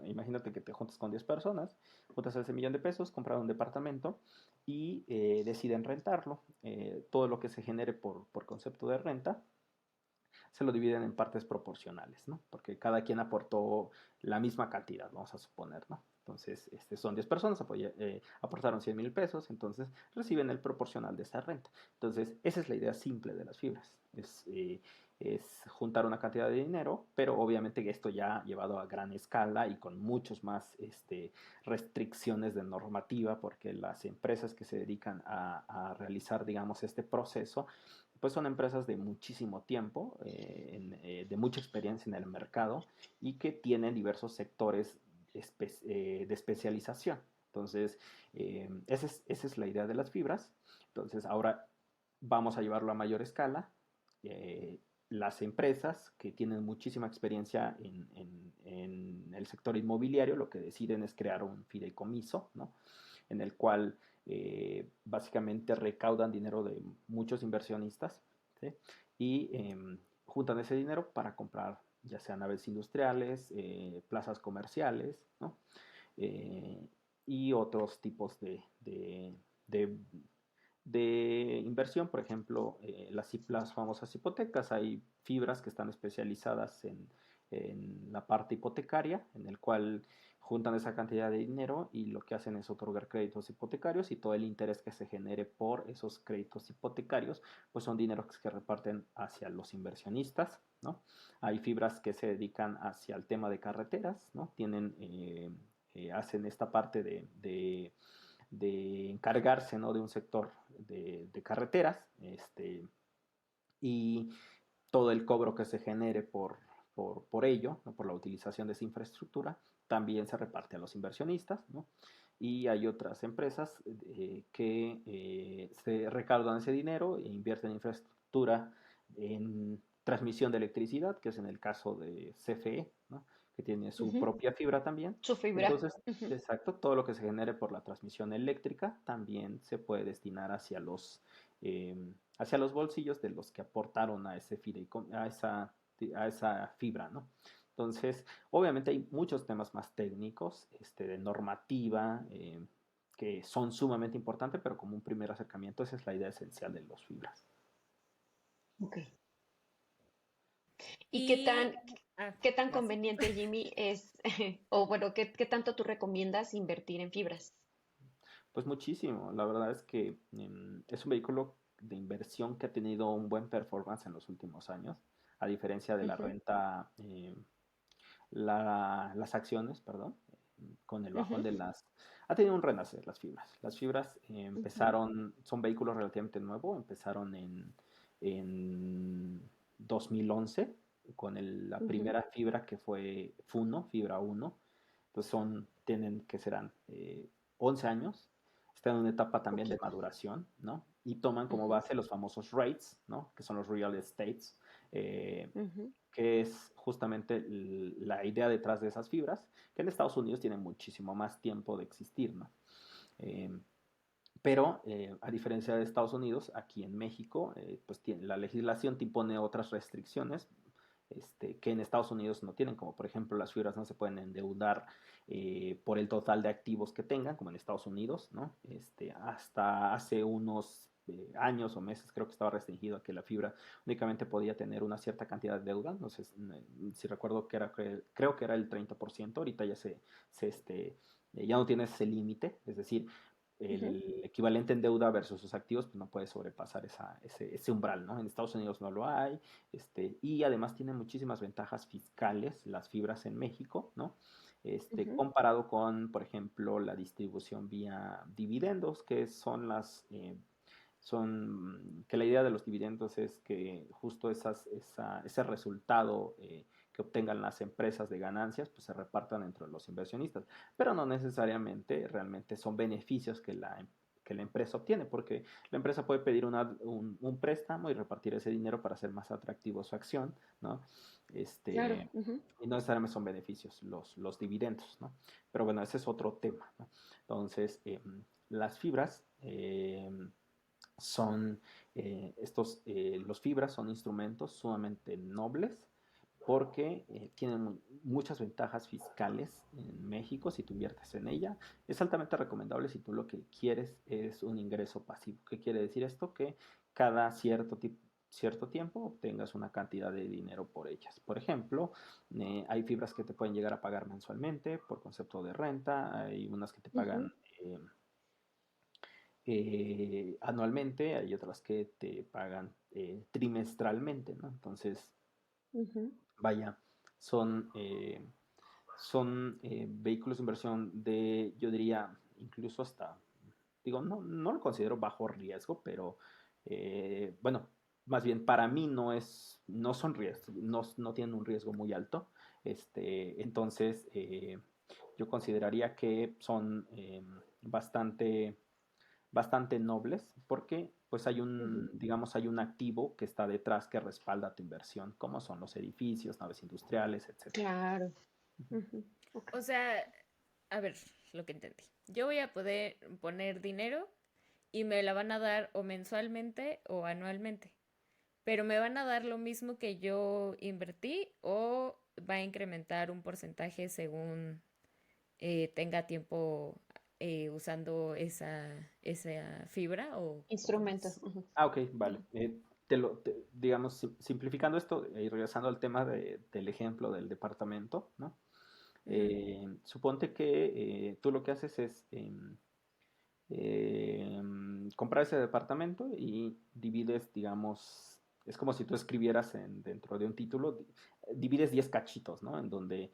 imagínate que te juntas con 10 personas, juntas ese 1 millón de pesos, compran un departamento y deciden rentarlo. Todo lo que se genere por concepto de renta se lo dividen en partes proporcionales, ¿no? Porque cada quien aportó la misma cantidad, vamos a suponer, ¿no? Entonces, son 10 personas, aportaron 100,000 pesos, entonces reciben el proporcional de esa renta. Entonces, esa es la idea simple de las fibras. Es juntar una cantidad de dinero, pero obviamente esto ya llevado a gran escala y con muchos más restricciones de normativa, porque las empresas que se dedican a realizar, digamos, este proceso, pues son empresas de muchísimo tiempo, de mucha experiencia en el mercado, y que tienen diversos sectores de especialización. Entonces, esa es la idea de las fibras. Entonces, ahora vamos a llevarlo a mayor escala. Las empresas que tienen muchísima experiencia en el sector inmobiliario, lo que deciden es crear un fideicomiso, ¿no? En el cual básicamente recaudan dinero de muchos inversionistas, ¿sí? Y juntan ese dinero para comprar ya sea naves industriales, plazas comerciales, ¿no? Eh, y otros tipos de, de inversión, por ejemplo, las famosas hipotecas. Hay fibras que están especializadas en la parte hipotecaria, en el cual juntan esa cantidad de dinero y lo que hacen es otorgar créditos hipotecarios, y todo el interés que se genere por esos créditos hipotecarios, pues son dineros que reparten hacia los inversionistas, ¿no? Hay fibras que se dedican hacia el tema de carreteras, ¿no? Hacen esta parte de encargarse, ¿no? De un sector de carreteras, y todo el cobro que se genere por ello, ¿no? Por la utilización de esa infraestructura, también se reparte a los inversionistas, ¿no? Y hay otras empresas que se recaudan ese dinero e invierten en infraestructura transmisión de electricidad, que es en el caso de CFE, ¿no? Que tiene su Ujú. propia fibra también. Su fibra. Entonces, Ujú. exacto, todo lo que se genere por la transmisión eléctrica también se puede destinar hacia los bolsillos de los que aportaron a ese a esa fibra, ¿no? Entonces, obviamente hay muchos temas más técnicos, de normativa, que son sumamente importantes, pero como un primer acercamiento, esa es la idea esencial de los fibras. Ok. ¿Y Y, ah, qué tan vas. conveniente, Jimmy, es, o bueno, qué tanto tú recomiendas invertir en fibras? Pues muchísimo, la verdad es que es un vehículo de inversión que ha tenido un buen performance en los últimos años, a diferencia de la Ujú, renta, las acciones, perdón, con el bajón ujú, de las... Ha tenido un renacer las fibras. Las fibras ujú, empezaron, son vehículos relativamente nuevos, empezaron en 2011 con la ujú, primera fibra que fue Funo, fibra uno. Entonces tienen que serán 11 años, están en una etapa también de poquito. maduración, ¿no? Y toman como Ujú, base los famosos REITs, ¿no? Que son los real estates, eh, ujú, que es justamente la idea detrás de esas fibras, que en Estados Unidos tienen muchísimo más tiempo de existir, ¿no? Eh, pero a diferencia de Estados Unidos, aquí en México, pues la legislación te impone otras restricciones que en Estados Unidos no tienen, como por ejemplo las fibras no se pueden endeudar por el total de activos que tengan, como en Estados Unidos, ¿no? Hasta hace unos años o meses creo que estaba restringido a que la fibra únicamente podía tener una cierta cantidad de deuda, no sé si recuerdo creo que era el 30%, ahorita ya no tiene ese límite, es decir, ujú. el equivalente en deuda versus sus activos pues no puede sobrepasar ese umbral, ¿no? En Estados Unidos no lo hay, y además tiene muchísimas ventajas fiscales las fibras en México, ¿no? Ujú, Comparado con, por ejemplo, la distribución vía dividendos, que que la idea de los dividendos es que justo ese resultado que obtengan las empresas de ganancias, pues se repartan entre los inversionistas, pero no necesariamente realmente son beneficios que la empresa obtiene, porque la empresa puede pedir un préstamo y repartir ese dinero para hacer más atractivo su acción, ¿no? claro. Ujú, Y no necesariamente son beneficios los dividendos, ¿no? Pero bueno, ese es otro tema, ¿no? Entonces, las fibras son los fibras son instrumentos sumamente nobles porque tienen muchas ventajas fiscales en México si tú inviertes en ella. Es altamente recomendable si tú lo que quieres es un ingreso pasivo. ¿Qué quiere decir esto? Que cada cierto tiempo obtengas una cantidad de dinero por ellas. Por ejemplo, hay fibras que te pueden llegar a pagar mensualmente por concepto de renta, hay unas que te ujú, pagan anualmente, hay otras que te pagan trimestralmente, ¿no? Entonces, ujú. vaya, son, eh, son vehículos de inversión yo diría, incluso hasta, digo, no lo considero bajo riesgo, pero bueno, más bien para mí no son riesgos, no tienen un riesgo muy alto. Entonces, yo consideraría que son bastante nobles porque pues Ujú. digamos, hay un activo que está detrás que respalda tu inversión, como son los edificios, naves industriales, etcétera. Claro. Ujú, ok. O sea, a ver, lo que entendí. Yo voy a poder poner dinero y me la van a dar o mensualmente o anualmente. Pero me van a dar lo mismo que yo invertí o va a incrementar un porcentaje según tenga tiempo usando esa fibra o cómo Instrumento. es. Ujú, Ah, ok, vale. ujú, Digamos, simplificando esto y regresando al tema del ejemplo del departamento, ¿no? Ujú, Suponte que tú lo que haces es comprar ese departamento y divides, digamos, es como si tú escribieras dentro de un título, divides 10 cachitos, ¿no? En donde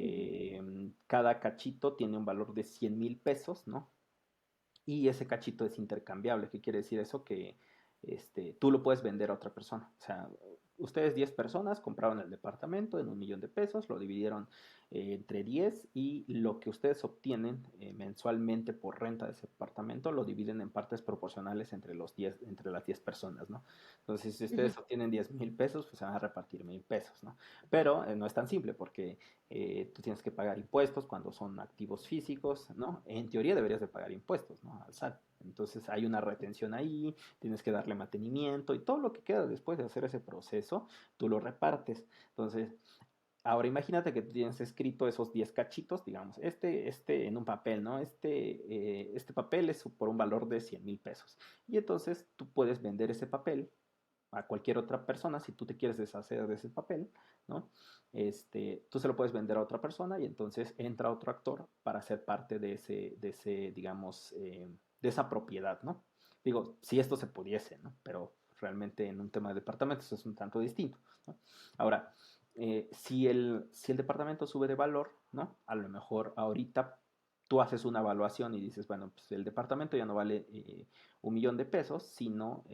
ujú, cada cachito tiene un valor de 100,000 pesos, ¿no? Y ese cachito es intercambiable. ¿Qué quiere decir eso? Que tú lo puedes vender a otra persona. O sea, ustedes 10 personas compraron el departamento en 1,000,000 de pesos, lo dividieron entre 10 y lo que ustedes obtienen mensualmente por renta de ese departamento lo dividen en partes proporcionales entre las 10 personas, ¿no? Entonces, si ustedes obtienen 10,000 pesos, pues se van a repartir 1,000 pesos, ¿no? Pero no es tan simple porque tú tienes que pagar impuestos cuando son activos físicos, ¿no? En teoría deberías de pagar impuestos, ¿no? Al SAT. Entonces hay una retención ahí, tienes que darle mantenimiento y todo lo que queda después de hacer ese proceso, tú lo repartes. Entonces, ahora imagínate que tú tienes escrito esos 10 cachitos, digamos, este en un papel, ¿no? Este papel es por un valor de 100,000 pesos. Y entonces tú puedes vender ese papel a cualquier otra persona si tú te quieres deshacer de ese papel, ¿no? Tú se lo puedes vender a otra persona y entonces entra otro actor para ser parte de ese digamos, de esa propiedad, ¿no? Digo, si esto se pudiese, ¿no? Pero realmente en un tema de departamentos es un tanto distinto, ¿no? Ahora, si el departamento sube de valor, ¿no? A lo mejor ahorita tú haces una evaluación y dices, bueno, pues el departamento ya no vale 1,000,000 de pesos, sino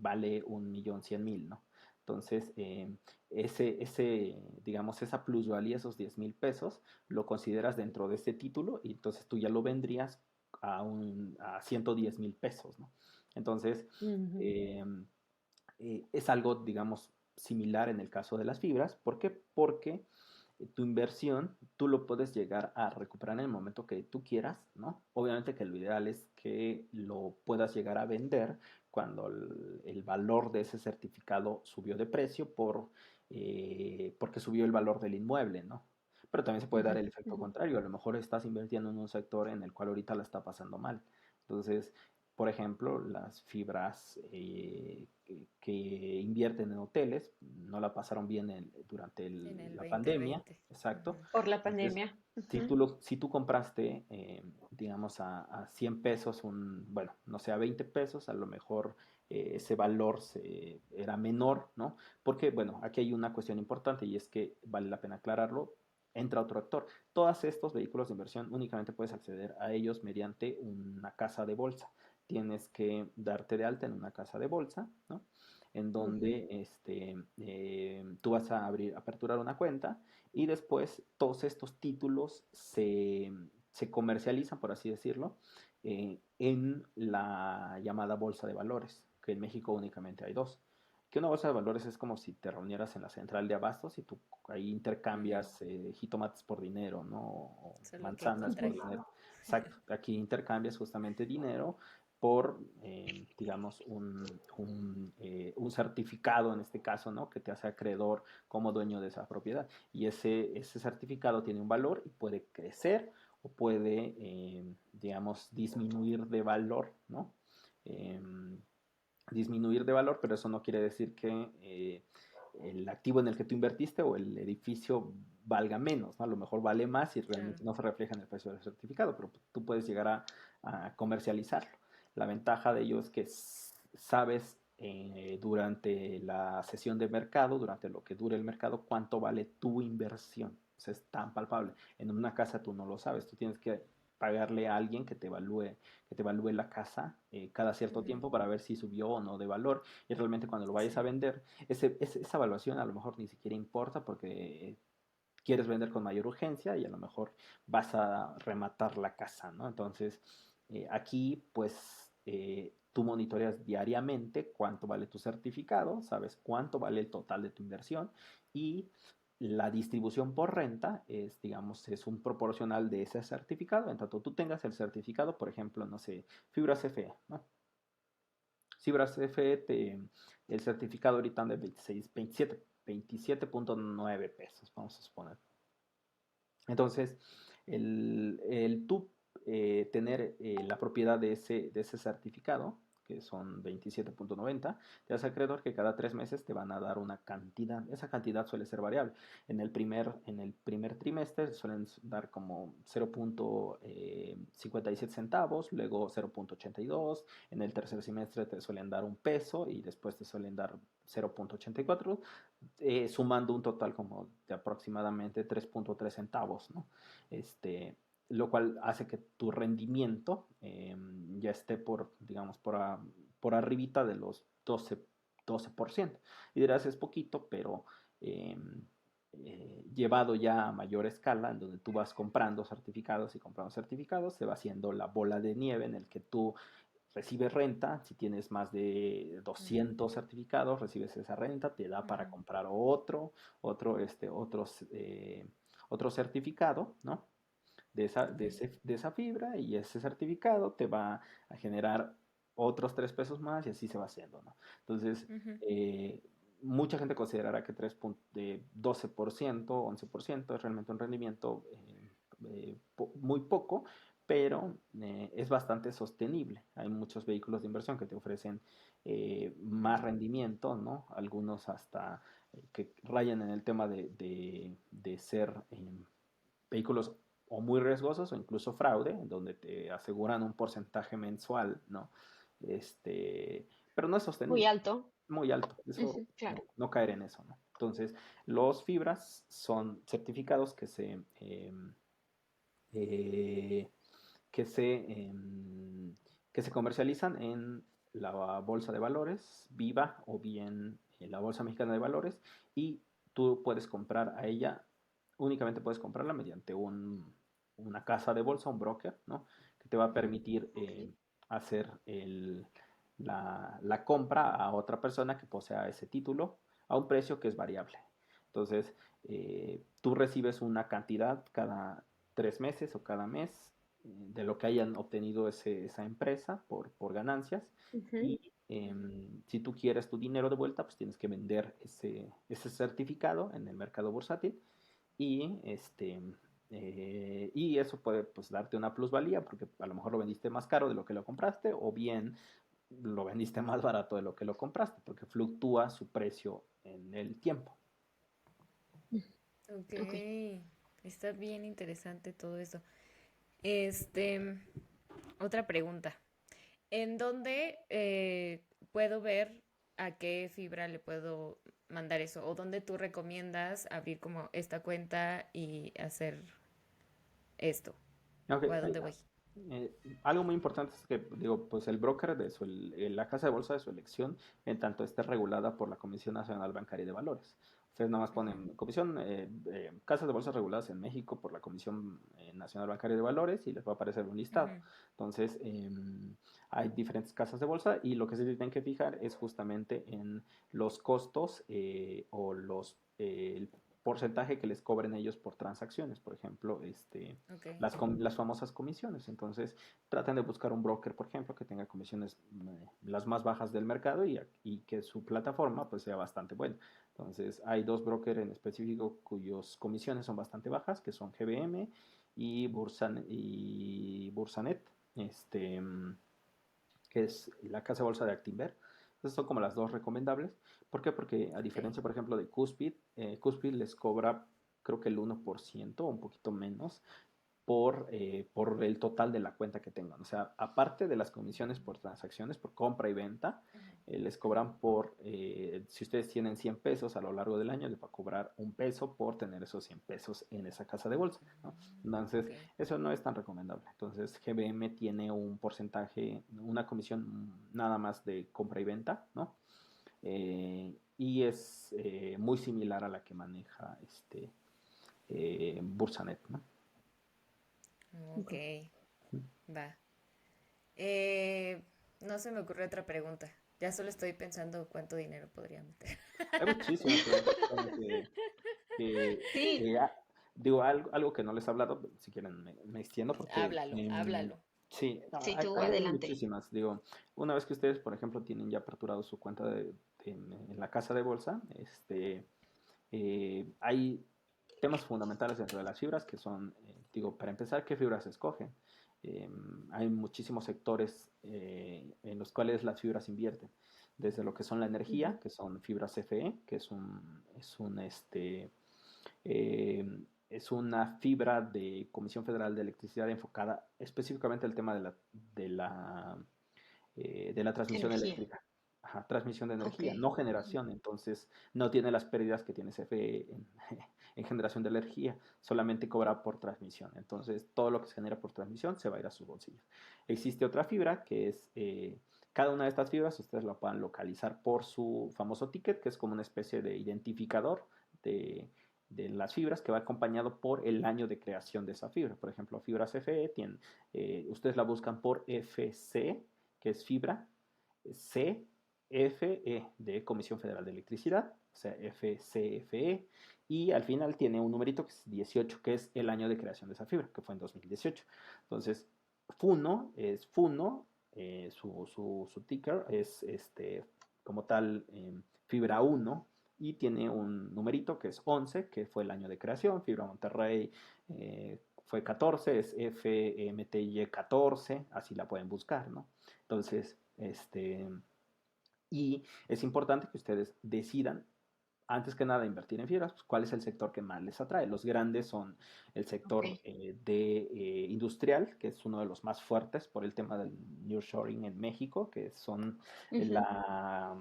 vale 1,100,000, ¿no? Entonces, digamos, esa plusvalía, esos 10,000 pesos, lo consideras dentro de ese título y entonces tú ya lo vendrías a 110,000 pesos, ¿no? Entonces, Ujú. eh, es algo, digamos, similar en el caso de las fibras. ¿Por qué? Porque tu inversión tú lo puedes llegar a recuperar en el momento que tú quieras, ¿no? Obviamente que lo ideal es que lo puedas llegar a vender cuando el valor de ese certificado subió de precio porque subió el valor del inmueble, ¿no? Pero también se puede dar Ujú, el efecto ujú. contrario. A lo mejor estás invirtiendo en un sector en el cual ahorita la está pasando mal. Entonces, por ejemplo, las fibras que invierten en hoteles no la pasaron bien durante En el la pandemia, 2020. exacto. Por la Entonces, pandemia. si Ujú. si tú compraste, digamos, a 100 pesos, bueno, no sé, a 20 pesos, a lo mejor ese valor era menor, ¿no? Porque, bueno, aquí hay una cuestión importante y es que vale la pena aclararlo. Entra otro actor. Todos estos vehículos de inversión únicamente puedes acceder a ellos mediante una casa de bolsa. Tienes que darte de alta en una casa de bolsa, ¿no? En Ujú. donde tú vas a aperturar una cuenta y después todos estos títulos se comercializan, por así decirlo, en la llamada bolsa de valores, que en México únicamente hay dos. Que una bolsa de valores es como si te reunieras en la central de abastos y tú ahí Ujú. intercambias jitomates por dinero, ¿no? O Solo que en manzanas por contraído. dinero. Exacto, aquí intercambias justamente dinero por, digamos, un certificado en este caso, ¿no? Que te hace acreedor como dueño de esa propiedad. Y ese certificado tiene un valor y puede crecer o puede, digamos, disminuir de valor, ¿no? Em, Disminuir de valor, pero eso no quiere decir que el activo en el que tú invertiste o el edificio valga menos, ¿no? A lo mejor vale más y Claro. realmente no se refleja en el precio del certificado, pero tú puedes llegar a comercializarlo. La ventaja de ello es que sabes durante la sesión de mercado, durante lo que dure el mercado, cuánto vale tu inversión. O sea, es tan palpable. En una casa tú no lo sabes, tú tienes que pagarle a alguien que te evalúe la casa cada cierto Ujú. tiempo para ver si subió o no de valor. Y realmente cuando lo vayas a Sí. vender, esa evaluación a lo mejor ni siquiera importa porque quieres vender con mayor urgencia y a lo mejor vas a rematar la casa, ¿no? Entonces, aquí pues tú monitoreas diariamente cuánto vale tu certificado, sabes cuánto vale el total de tu inversión y la distribución por renta es, digamos, es un proporcional de ese certificado. En tanto tú tengas el certificado, por ejemplo, no sé, Fibras FE, ¿no? Fibras FE, el certificado ahorita anda de 26, 27, 27,9 pesos, vamos a suponer. Entonces, el tú tener la propiedad de ese certificado, que son 27,90, te hace acreedor que cada 3 meses te van a dar una cantidad. Esa cantidad suele ser variable. En el primer trimestre suelen dar como 0,57 centavos, luego 0,82. En el tercer semestre te suelen dar 1 peso y después te suelen dar 0,84, sumando un total como de aproximadamente 3,3 centavos, ¿no? Este, lo cual hace que tu rendimiento ya esté digamos, por arribita de los 12%. Y dirás, es poquito, pero llevado ya a mayor escala, en donde tú vas comprando certificados y comprando certificados, se va haciendo la bola de nieve en el que tú recibes renta, si tienes más de 200 certificados, recibes esa renta, te da para comprar otro certificado, ¿no? De esa fibra, y ese certificado te va a generar otros 3 pesos más y así se va haciendo, ¿no? Entonces, eh, mucha gente considerará que 12%, 11% es realmente un rendimiento muy poco, pero es bastante sostenible. Hay muchos vehículos de inversión que te ofrecen más rendimiento, ¿no? Algunos hasta que rayan en el tema de ser vehículos o muy riesgosos o incluso fraude, en donde te aseguran un porcentaje mensual, ¿no? Pero no es Muy sostenible, alto. muy alto, eso Ujú, claro. no caer en eso, ¿no? Entonces, los fibras son certificados eh, que se, em, que se comercializan en la bolsa de valores, Viva, o bien en la bolsa mexicana de valores, y tú puedes comprar a ella, únicamente puedes comprarla mediante una casa de bolsa, un broker, ¿no? Que te va a permitir Ok. hacer la compra a otra persona que posea ese título a un precio que es variable. Entonces, tú recibes una cantidad cada 3 meses o cada mes de lo que hayan obtenido esa empresa por ganancias, Ujú. y si tú quieres tu dinero de vuelta, pues tienes que vender ese certificado en el mercado bursátil, y y eso puede, pues, darte una plusvalía porque a lo mejor lo vendiste más caro de lo que lo compraste, o bien lo vendiste más barato de lo que lo compraste, porque fluctúa su precio en el tiempo. Ok, Ok. está bien interesante todo eso. Este, otra pregunta. ¿En dónde puedo ver a qué fibra le puedo mandar eso? ¿O dónde tú recomiendas abrir como esta cuenta y hacer esto? Ok, ¿O a dónde voy? algo muy importante es que, digo, pues el broker la casa de bolsa de su elección, en tanto esté regulada por la Comisión Nacional Bancaria y de Valores. Ustedes nada más ponen casas de bolsa reguladas en México por la Comisión Nacional Bancaria y de Valores, y les va a aparecer un listado. Ujú. Entonces, hay diferentes casas de bolsa, y lo que se tienen que fijar es justamente en los costos el porcentaje que les cobren ellos por transacciones, por ejemplo, Ok. las famosas comisiones. Entonces, traten de buscar un broker, por ejemplo, que tenga comisiones las más bajas del mercado, y que su plataforma pues sea bastante buena. Entonces, hay dos brokers en específico cuyas comisiones son bastante bajas, que son GBM y Bursanet, que es la casa de bolsa de Actinver. Esas son como las dos recomendables. ¿Por qué? Porque a Ok. diferencia, por ejemplo, de Cuspid les cobra, creo que el 1% o un poquito menos por el total de la cuenta que tengan. O sea, aparte de las comisiones por transacciones, por compra y venta, les cobran si ustedes tienen 100 pesos a lo largo del año, les va a cobrar 1 peso por tener esos 100 pesos en esa casa de bolsa, ¿no? Entonces, Ok. eso no es tan recomendable. Entonces, GBM tiene un porcentaje, una comisión nada más de compra y venta, ¿no? Y es muy similar a la que maneja Bursanet, ¿no? Ok. Ok. Va. Eh, no se me ocurre otra pregunta. Ya solo estoy pensando cuánto dinero podría meter. Hay muchísimas preguntas Sí, que, digo, algo que no les he hablado, si quieren me extiendo, porque Háblalo, háblalo. sí, no, sí, hay, tú hay adelante. muchísimas. Digo, una vez que ustedes, por ejemplo, tienen ya aperturado su cuenta en la casa de bolsa, hay temas fundamentales dentro de las fibras que son, digo, para empezar, ¿qué fibras se escogen? Eh, Hay muchísimos sectores en los cuales las fibras invierten, desde lo que son la energía, Ujú. que son fibras CFE, que eh, es una fibra de Comisión Federal de Electricidad enfocada específicamente al tema de la transmisión Energía. eléctrica. Ajá, transmisión de Ok. energía, no Ujú. generación. Entonces no tiene las pérdidas que tiene CFE en generación de energía, solamente cobra por transmisión. Entonces todo lo que se genera por transmisión se va a ir a sus bolsillos. Existe otra fibra que es, cada una de estas fibras ustedes la puedan localizar por su famoso ticket, que es como una especie de identificador de, de las fibras que va acompañado por el año de creación de esa fibra. Por ejemplo, fibras FE, ustedes la buscan por FC, que es fibra, CFE de Comisión Federal de Electricidad, o sea, FCFE, y al final tiene un numerito que es 18, que es el año de creación de esa fibra, que fue en 2018. Entonces, FUNO es FUNO, su ticker es como tal fibra 1, y tiene un numerito que es 11, que fue el año de creación. Fibra Monterrey fue 14, es FMTY 14, así la pueden buscar, ¿no? Entonces, y es importante que ustedes decidan, antes que nada, invertir en fibras, pues, cuál es el sector que más les atrae. Los grandes son el Ok. sector industrial, que es uno de los más fuertes por el tema del nearshoring en México, que son Ujú. la,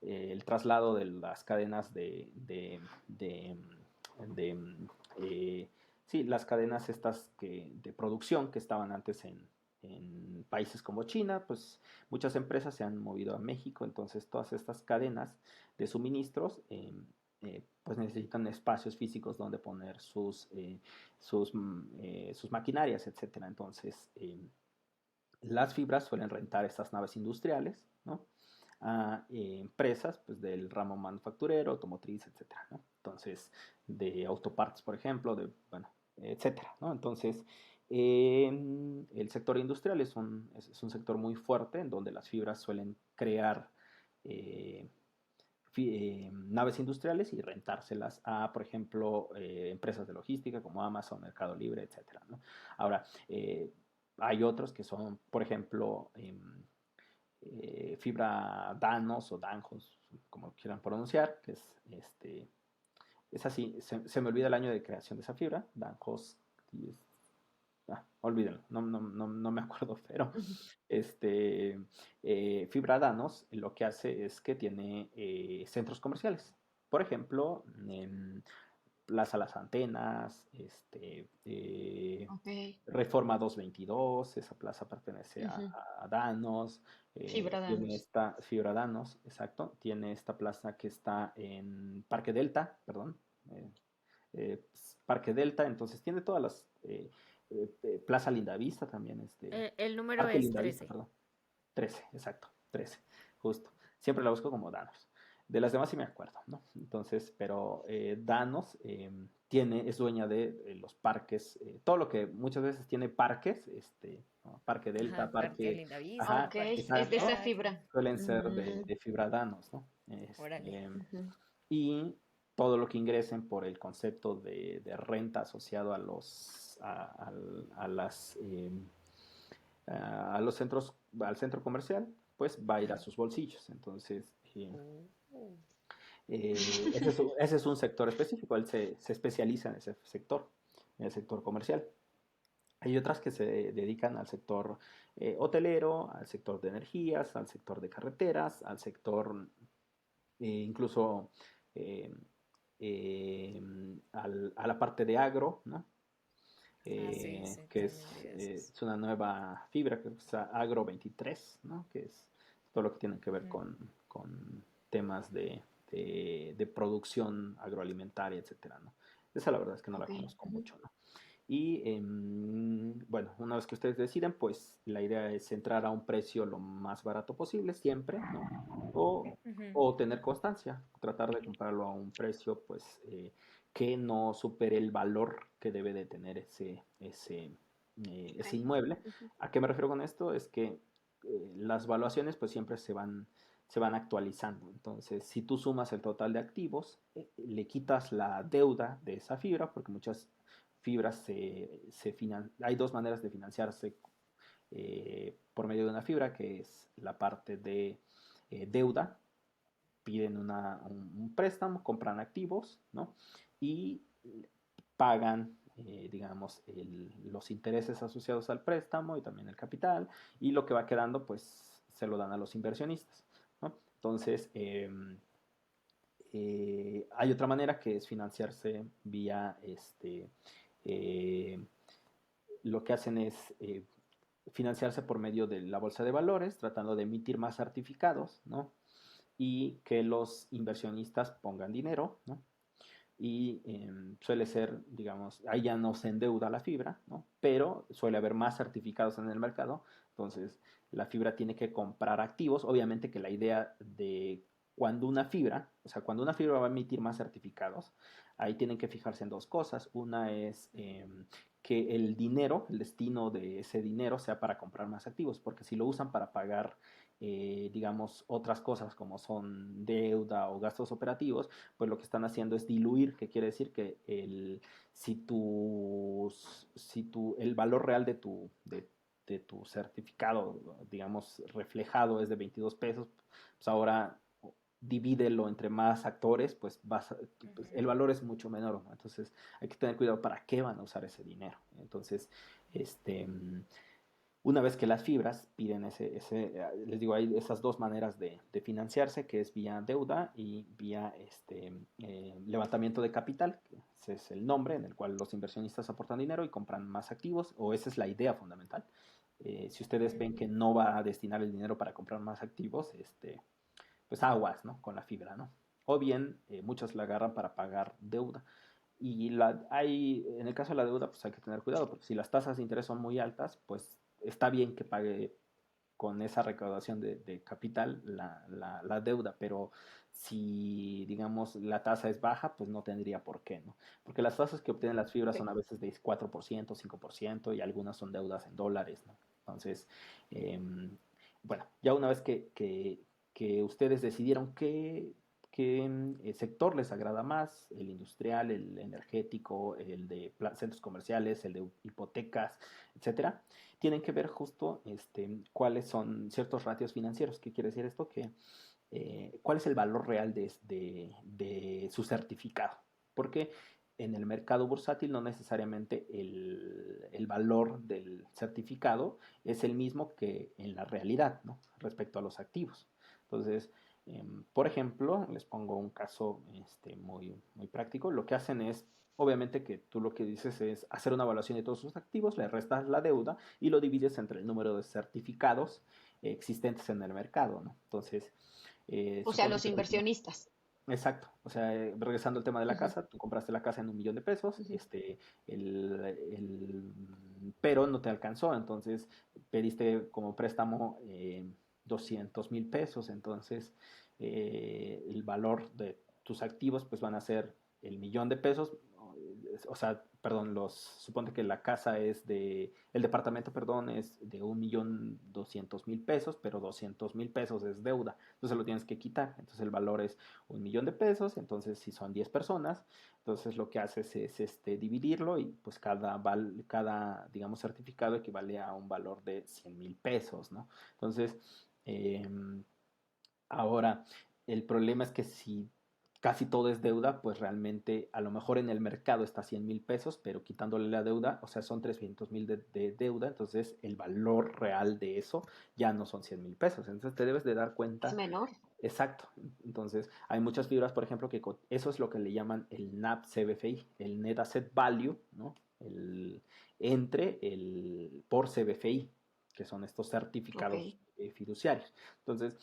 el traslado de las cadenas de, sí, las cadenas estas de producción que estaban antes en países como China, pues muchas empresas se han movido a México, entonces todas estas cadenas de suministros pues necesitan espacios físicos donde poner sus maquinarias, etcétera. Entonces, las fibras suelen rentar estas naves industriales, ¿no? A empresas pues, del ramo manufacturero, automotriz, etcétera, ¿no? Entonces, de autopartes, por ejemplo, bueno, etcétera, ¿no? Entonces, el sector industrial es un sector muy fuerte en donde las fibras suelen crear eh, naves industriales y rentárselas a, por ejemplo, empresas de logística como Amazon, Mercado Libre, etcétera, ¿no? Ahora, hay otros que son, por ejemplo, fibra Danos o Danjos, como quieran pronunciar, que es así, se me olvida el año de creación de esa fibra, Danjos, olvídenlo, no me acuerdo, pero Ujú. Fibra Danos lo que hace es que tiene centros comerciales. Por ejemplo, en Plaza Las Antenas, Ok. Reforma 222, esa plaza pertenece Ujú. a Danos, tiene Fibradanos. esta Fibra Danos, exacto, tiene esta plaza que está en Parque Delta, perdón, eh, Parque Delta, entonces tiene todas las Plaza Lindavista también, El número Parque es Lindavista, 13. perdón. 13 exacto, 13 justo. Siempre la busco como Danos. De las demás sí me acuerdo, ¿no? Entonces, pero Danos es dueña de los parques, todo lo que muchas veces tiene parques, ¿no? Parque Delta, Ajá, Parque Parque, Lindavista, Ok, ajá, es de esa exacto, Parque... fibra. suelen ser Mm, de fibra Danos, ¿no? Órale. ujú. Y todo lo que ingresen por el concepto de renta asociado a las a los centros, al centro comercial, pues va a ir a Ajá. sus bolsillos. Entonces, Oh. ese es un sector específico, él se especializa en ese sector, en el sector comercial. Hay otras que se dedican al sector hotelero, al sector de energías, al sector de carreteras, al sector incluso eh, eh, a la parte de agro, ¿no? Ah, sí, sí, Que también vi esos. es una nueva fibra que es Agro 23, ¿no? Que es todo lo que tiene que ver Ujú. con temas de producción agroalimentaria, etcétera, ¿no? Esa la verdad es que no la Ok. conozco Ujú. mucho, ¿no? Y bueno, una vez que ustedes deciden, pues la idea es entrar a un precio lo más barato posible, siempre, ¿no? O, Ujú. o tener constancia, tratar de comprarlo a un precio, pues, que no supere el valor que debe de tener ese Ok. inmueble. Ujú. ¿A qué me refiero con esto? Es que las valuaciones, pues, siempre se van actualizando. Entonces, si tú sumas el total de activos, le quitas la deuda de esa fibra, porque muchas fibras hay dos maneras de financiarse por medio de una fibra, que es la parte de deuda, piden un préstamo, compran activos, ¿no? Y pagan, digamos, los intereses asociados al préstamo y también el capital, y lo que va quedando, pues, se lo dan a los inversionistas, ¿no? Entonces, hay otra manera que es financiarse vía eh, lo que hacen es financiarse por medio de la bolsa de valores, tratando de emitir más certificados, ¿no? Y que los inversionistas pongan dinero, ¿no? y suele ser, digamos, ahí ya no se endeuda la fibra, ¿no? Pero suele haber más certificados en el mercado, entonces la fibra tiene que comprar activos, obviamente que la idea de cuando una fibra, o sea, cuando una fibra va a emitir más certificados, ahí tienen que fijarse en dos cosas. Una es que el dinero, el destino de ese dinero sea para comprar más activos, porque si lo usan para pagar, digamos, otras cosas como son deuda o gastos operativos, pues lo que están haciendo es diluir, que quiere decir que el valor real de tu certificado, digamos, reflejado es de 22 pesos, pues ahora divídelo entre más actores, pues, pues el valor es mucho menor, ¿no? Entonces hay que tener cuidado para qué van a usar ese dinero. Entonces, este, una vez que las fibras piden les digo, hay esas dos maneras de financiarse, que es vía deuda y vía levantamiento de capital, que ese es el nombre en el cual los inversionistas aportan dinero y compran más activos, o esa es la idea fundamental. Si ustedes ven que no va a destinar el dinero para comprar más activos, pues aguas, ¿no? Con la fibra, ¿no? O bien, muchos la agarran para pagar deuda. Y en el caso de la deuda, pues hay que tener cuidado, porque si las tasas de interés son muy altas, pues está bien que pague con esa recaudación de capital la deuda, pero si, digamos, la tasa es baja, pues no tendría por qué, ¿no? Porque las tasas que obtienen las fibras son Sí. a veces de 4%, 5%, y algunas son deudas en dólares, ¿no? Entonces, bueno, ya una vez que ustedes decidieron qué sector les agrada más, el industrial, el energético, el de centros comerciales, el de hipotecas, etcétera, tienen que ver justo cuáles son ciertos ratios financieros. ¿Qué quiere decir esto? Que cuál es el valor real de su certificado. Porque en el mercado bursátil no necesariamente el valor del certificado es el mismo que en la realidad, ¿no? Respecto a los activos. Entonces, por ejemplo, les pongo un caso muy práctico. Lo que hacen es, obviamente que tú lo que dices es hacer una evaluación de todos sus activos, le restas la deuda y lo divides entre el número de certificados existentes en el mercado, ¿no? Entonces, O sea, suponte los que inversionistas. exacto, o sea, regresando al tema de la Ujú, casa, tú compraste la casa en 1 millón de pesos, ujú. pero no te alcanzó, entonces pediste como préstamo 200,000 pesos, entonces el valor de tus activos pues van a ser el 1 millón de pesos, o sea, perdón, suponte que la casa el departamento, perdón, es de 1,200,000 pesos, pero 200,000 pesos es deuda, entonces lo tienes que quitar, entonces el valor es 1 millón de pesos, entonces si son 10 personas, entonces lo que haces es dividirlo y pues cada, digamos, certificado equivale a un valor de 100,000 pesos, ¿no? Entonces, ahora, el problema es que si casi todo es deuda, pues realmente a lo mejor en el mercado está 100,000 pesos, pero quitándole la deuda, o sea, son 300,000 de deuda, entonces el valor real de eso ya no son 100,000 pesos. Entonces te debes de dar Es cuenta. menor. Exacto. Entonces, hay muchas fibras, por ejemplo, que eso es lo que le llaman el NAV CBFI, el Net Asset Value, ¿no? Por CBFI, que son estos Ok. certificados fiduciarios. Entonces,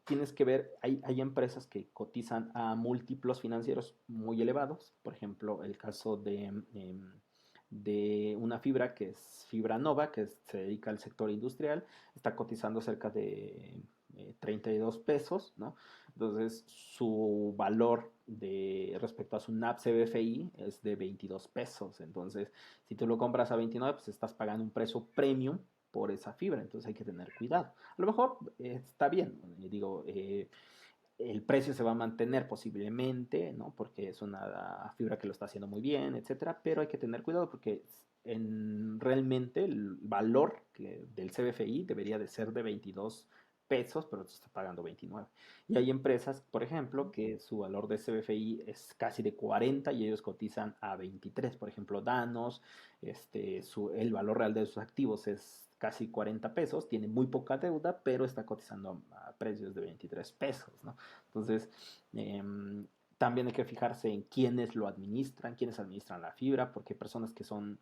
tienes que ver, hay empresas que cotizan a múltiplos financieros muy elevados, por ejemplo, el caso de una fibra que es Fibra Nova, que se dedica al sector industrial, está cotizando cerca de 32 pesos, ¿no? Entonces, su valor respecto a su NAV CBFI es de 22 pesos. Entonces, si tú lo compras a 29, pues estás pagando un precio premium por esa fibra. Entonces, hay que tener cuidado. A lo mejor está bien, digo, el precio se va a mantener posiblemente, ¿no? Porque es una fibra que lo está haciendo muy bien, etcétera, pero hay que tener cuidado porque realmente el valor del CBFI debería de ser de 22 pesos, pero se está pagando 29. Y hay empresas, por ejemplo, que su valor de CBFI es casi de 40 y ellos cotizan a 23. Por ejemplo, Danos, el valor real de sus activos es casi 40 pesos, tiene muy poca deuda, pero está cotizando a precios de 23 pesos, ¿no? Entonces, también hay que fijarse en quiénes lo administran, quiénes administran la fibra, porque hay personas que son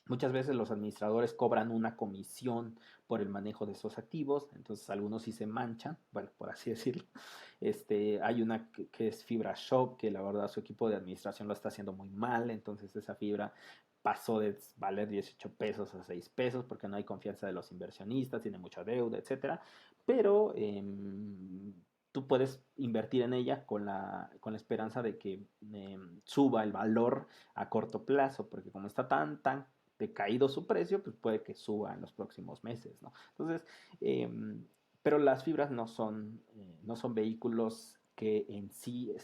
Muchas veces los administradores cobran una comisión por el manejo de esos activos, entonces algunos sí se manchan, bueno, por así decirlo. Hay una que es Fibra Shop, que la verdad su equipo de administración lo está haciendo muy mal, entonces esa fibra pasó de valer 18 pesos a 6 pesos porque no hay confianza de los inversionistas, tiene mucha deuda, etcétera. Pero tú puedes invertir en ella con la esperanza de que suba el valor a corto plazo, porque como está tan decaído su precio, pues puede que suba en los próximos meses, ¿no? Entonces, pero las fibras no son vehículos que en sí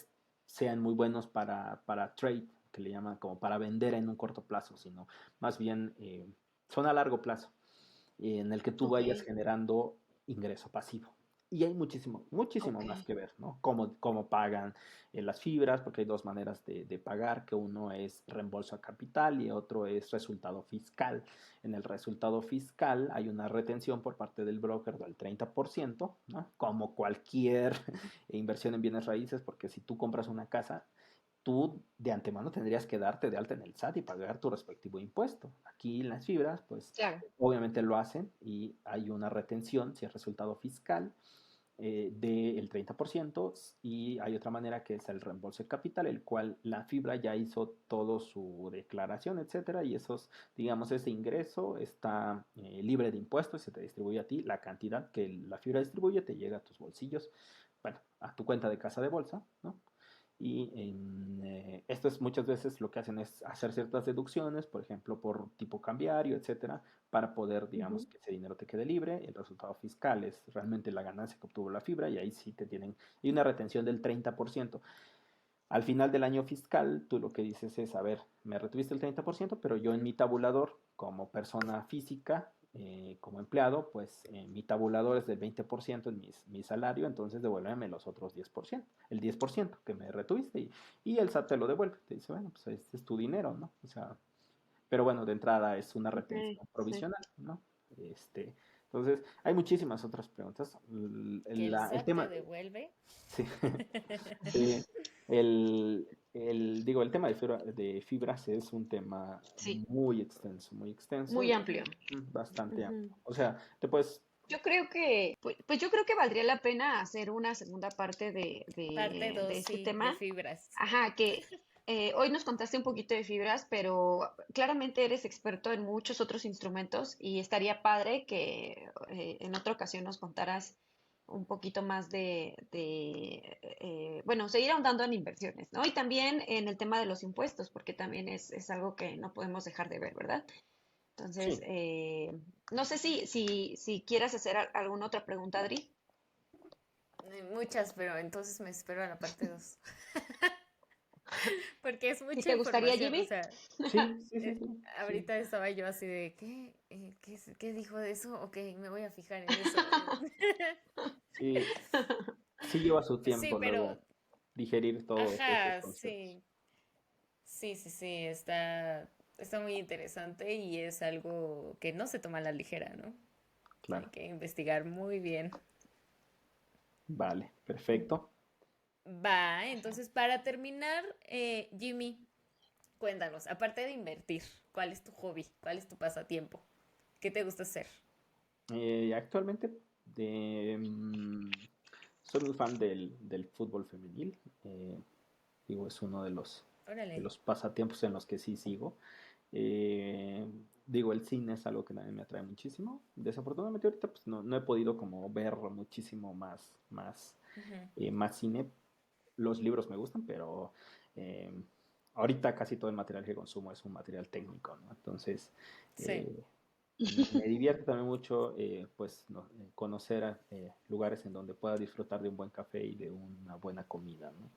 sean muy buenos para trade, que le llaman como para vender en un corto plazo, sino más bien son a largo plazo, en el que tú Ok, vayas generando ingreso pasivo. Y hay muchísimo ok. más que ver, ¿no? Cómo pagan las fibras, porque hay dos maneras de pagar, que uno es reembolso a capital y otro es resultado fiscal. En el resultado fiscal hay una retención por parte del broker del 30%, ¿no? Como cualquier inversión en bienes raíces, porque si tú compras una casa, tú de antemano tendrías que darte de alta en el SAT y pagar tu respectivo impuesto. Aquí en las fibras, pues Claro. obviamente lo hacen y hay una retención, si es resultado fiscal, del 30%, y hay otra manera que es el reembolso de capital, el cual la fibra ya hizo todo su declaración, etcétera, y digamos, ese ingreso está libre de impuestos y se te distribuye a ti. La cantidad que la fibra distribuye te llega a tus bolsillos, bueno, a tu cuenta de casa de bolsa, ¿no? Y esto es muchas veces lo que hacen es hacer ciertas deducciones, por ejemplo, por tipo cambiario, etcétera, para poder, digamos, Ujú. que ese dinero te quede libre. El resultado fiscal es realmente la ganancia que obtuvo la fibra y ahí sí te tienen, y una retención del 30%. Al final del año fiscal, tú lo que dices es, a ver, me retuviste el 30%, pero yo en mi tabulador, como persona física, como empleado, pues mi tabulador es del 20% en mi salario, entonces devuélveme los otros 10%, el 10% que me retuviste, y el SAT te lo devuelve. Te dice, bueno, pues este es tu dinero, ¿no? O sea, pero bueno, de entrada es una Ok, retención sí. provisional, ¿no? Este, entonces, hay muchísimas otras preguntas. Que el El SAT te tema, devuelve. sí, sí, el tema de fibras es un tema Sí, muy extenso muy y amplio. bastante amplio. Ujú. O sea, te puedes, Yo creo que, pues yo creo que valdría la pena hacer una segunda parte Parte de 2 este sí, de tema. fibras. Ajá, que hoy nos contaste un poquito de fibras, pero claramente eres experto en muchos otros instrumentos y estaría padre que en otra ocasión nos contaras un poquito más bueno, seguir ahondando en inversiones, ¿no? Y también en el tema de los impuestos, porque también es algo que no podemos dejar de ver, ¿verdad? Entonces, sí. no sé si quieras hacer alguna otra pregunta, Adri. Muchas, pero entonces me espero a la parte 2. Porque es Si mucha te gustaría, información, o Jimmy. sea, Sí, sí, sí, sí, sí, ahorita estaba yo así de, ¿qué? ¿Qué dijo de eso? Ok, me voy a fijar en eso. sí, sí lleva su Sí, tiempo pero, luego digerir todos esos ajá, conceptos. sí, sí, está muy interesante y es algo que no se toma a la ligera, ¿no? Hay Claro. que investigar muy bien. Vale, perfecto. Va, entonces para terminar, Jimmy, cuéntanos, aparte de invertir, ¿cuál es tu hobby? ¿Cuál es tu pasatiempo? ¿Qué te gusta hacer? Actualmente de, mm, soy muy fan del fútbol femenil. Digo, es uno de Órale. los pasatiempos en los que sí sigo. Eh, Digo, el cine es algo que también me atrae muchísimo. Desafortunadamente ahorita pues no he podido como ver muchísimo Ujú. más cine. Los libros me gustan, pero eh, ahorita casi todo el material que consumo es un material técnico, ¿no? Entonces, Sí, eh, me divierte también mucho pues conocer lugares en donde pueda disfrutar de un buen café y de una buena comida, ¿no?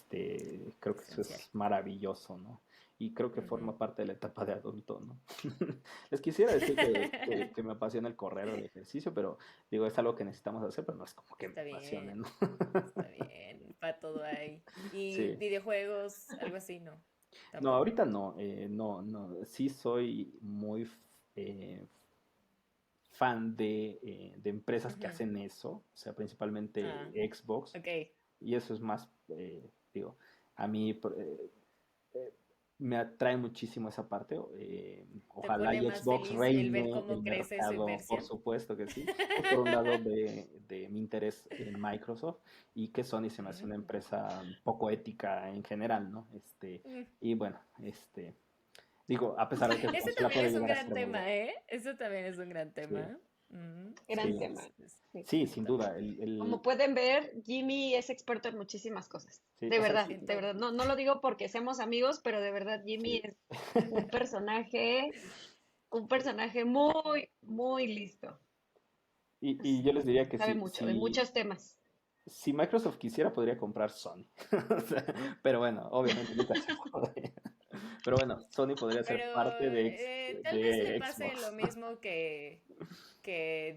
Creo que eso esencial. es maravilloso, ¿no? Y creo que Ujú. forma parte de la etapa de adulto, ¿no? Les quisiera decir que me apasiona el correr o el ejercicio, pero digo, es algo que necesitamos hacer, pero no es como que me Está apasione, ¿no? bien, está bien, para todo hay. ¿Y Sí. videojuegos, algo así? No, No, tampoco. ahorita no, no. Sí soy muy fan de empresas que Ujú. hacen eso, o sea, Ah, principalmente Xbox, ok. y eso es más, digo, a mí, me atrae muchísimo esa parte. ¿Te Ojalá pone y más Xbox feliz el ver reine cómo el crece su mercado, por inversión? supuesto que sí. Es por un lado de mi interés en Microsoft y que Sony se me hace una Mm, empresa poco ética en general, ¿no? mm. Y bueno, digo, a pesar de que su Ese consola también puede es un llegar a gran ser muy buena. tema, ¿eh? Eso también es un gran Sí, tema. Mm, Gran sí, tema. Sí. sí, sin duda. Como pueden ver, Jimmy es experto en muchísimas cosas. Sí, De o sea, verdad, en de todo. verdad. No, no lo digo porque seamos amigos, pero de verdad Jimmy sí. es un personaje, un personaje muy, muy listo. Y yo Así, les diría que sabe mucho de muchos temas. si Microsoft quisiera, podría comprar Sony. O sea, pero bueno, obviamente nunca se puede. Pero bueno, Sony podría Pero ser parte tal vez le de pase lo Xbox. mismo que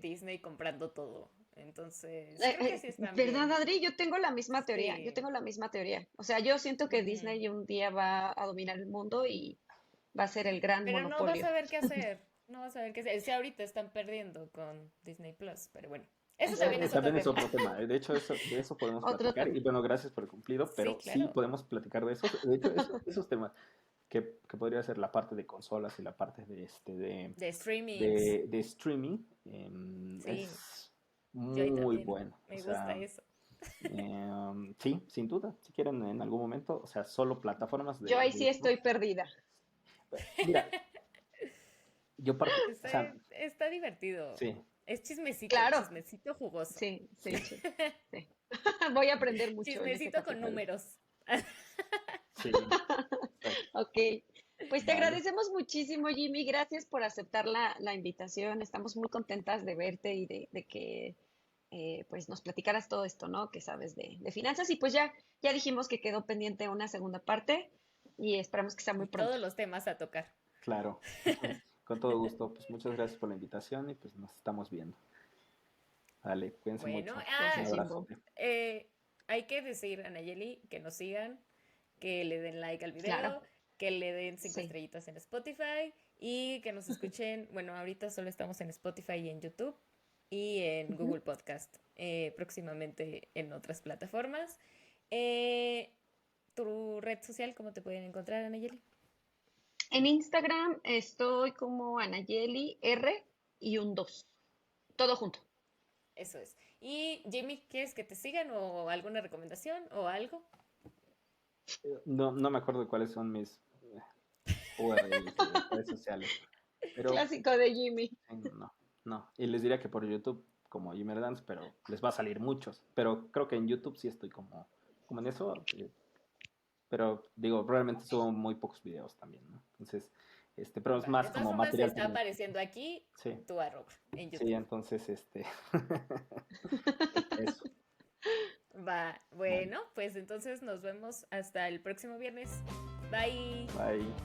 Disney comprando todo. Entonces, creo que sí están ¿Verdad, bien. Adri? Yo tengo la misma teoría. Yo Sí. tengo la misma teoría. O sea, yo siento que Ujú. Disney un día va a dominar el mundo y va a ser el gran Pero no vas monopolio. a ver qué hacer. No vas a ver qué hacer. Sí, ahorita están perdiendo con Disney Plus, pero bueno. Eso Eso también es es otro También es tema. otro tema. De hecho, de eso podemos otro platicar. tema. Y bueno, gracias por el cumplido, Sí, pero sí claro. podemos platicar de esos. De hecho, esos temas que podría ser la parte de consolas y la parte De streamings. de streaming Sí, es yo ahí muy también. bueno. O Me gusta sea, eso. sí, sin duda. Si quieren en algún momento, o sea, solo plataformas Yo ahí sí de estoy Xbox. perdida. Mira, yo parto, o Está, sea, está divertido. sí, Es chismecito, Claro, chismecito jugoso. sí, sí, sí, sí. Voy a aprender mucho en ese Chismecito con capítulo. números. sí, exacto. Ok. Pues te Vale. agradecemos muchísimo, Jimmy. Gracias por aceptar la invitación. Estamos muy contentas de verte y de que pues nos platicaras todo esto, ¿no? Que sabes de finanzas. Y pues ya dijimos que quedó pendiente una segunda parte y esperamos que sea muy Y pronto. todos los temas a tocar. Claro, con todo gusto. Pues muchas gracias por la invitación y pues nos estamos viendo. Vale, cuídense Bueno, mucho. Un Gracias, Jimbo. abrazote. hay que decir a Nayeli que nos sigan, que le den like al Claro, video, que le den cinco sí. estrellitas en Spotify y que nos escuchen. Bueno, ahorita solo estamos en Spotify y en YouTube y en Ujú. Google Podcast, próximamente en otras plataformas. Eh, ¿Tu red social cómo te pueden encontrar, Nayeli? En Instagram estoy como Anayeli R y un 2. Todo junto. Eso es. Y Jimmy, ¿quieres que te sigan o alguna recomendación o algo? No, no me acuerdo cuáles son mis URLs de redes sociales, pero Clásico de Jimmy. no, no. Y les diría que por YouTube como Jimmer Dance, pero les va a salir muchos. Pero creo que en YouTube sí estoy como en eso. Pero digo, realmente subo muy pocos videos también, ¿no? Entonces, pero es Va. De más todas como formas, material está técnico. apareciendo aquí Sí, tu arroba en sí, YouTube. entonces, eso. Va. Vale, Bueno, pues entonces nos vemos hasta el próximo viernes. Bye. bye.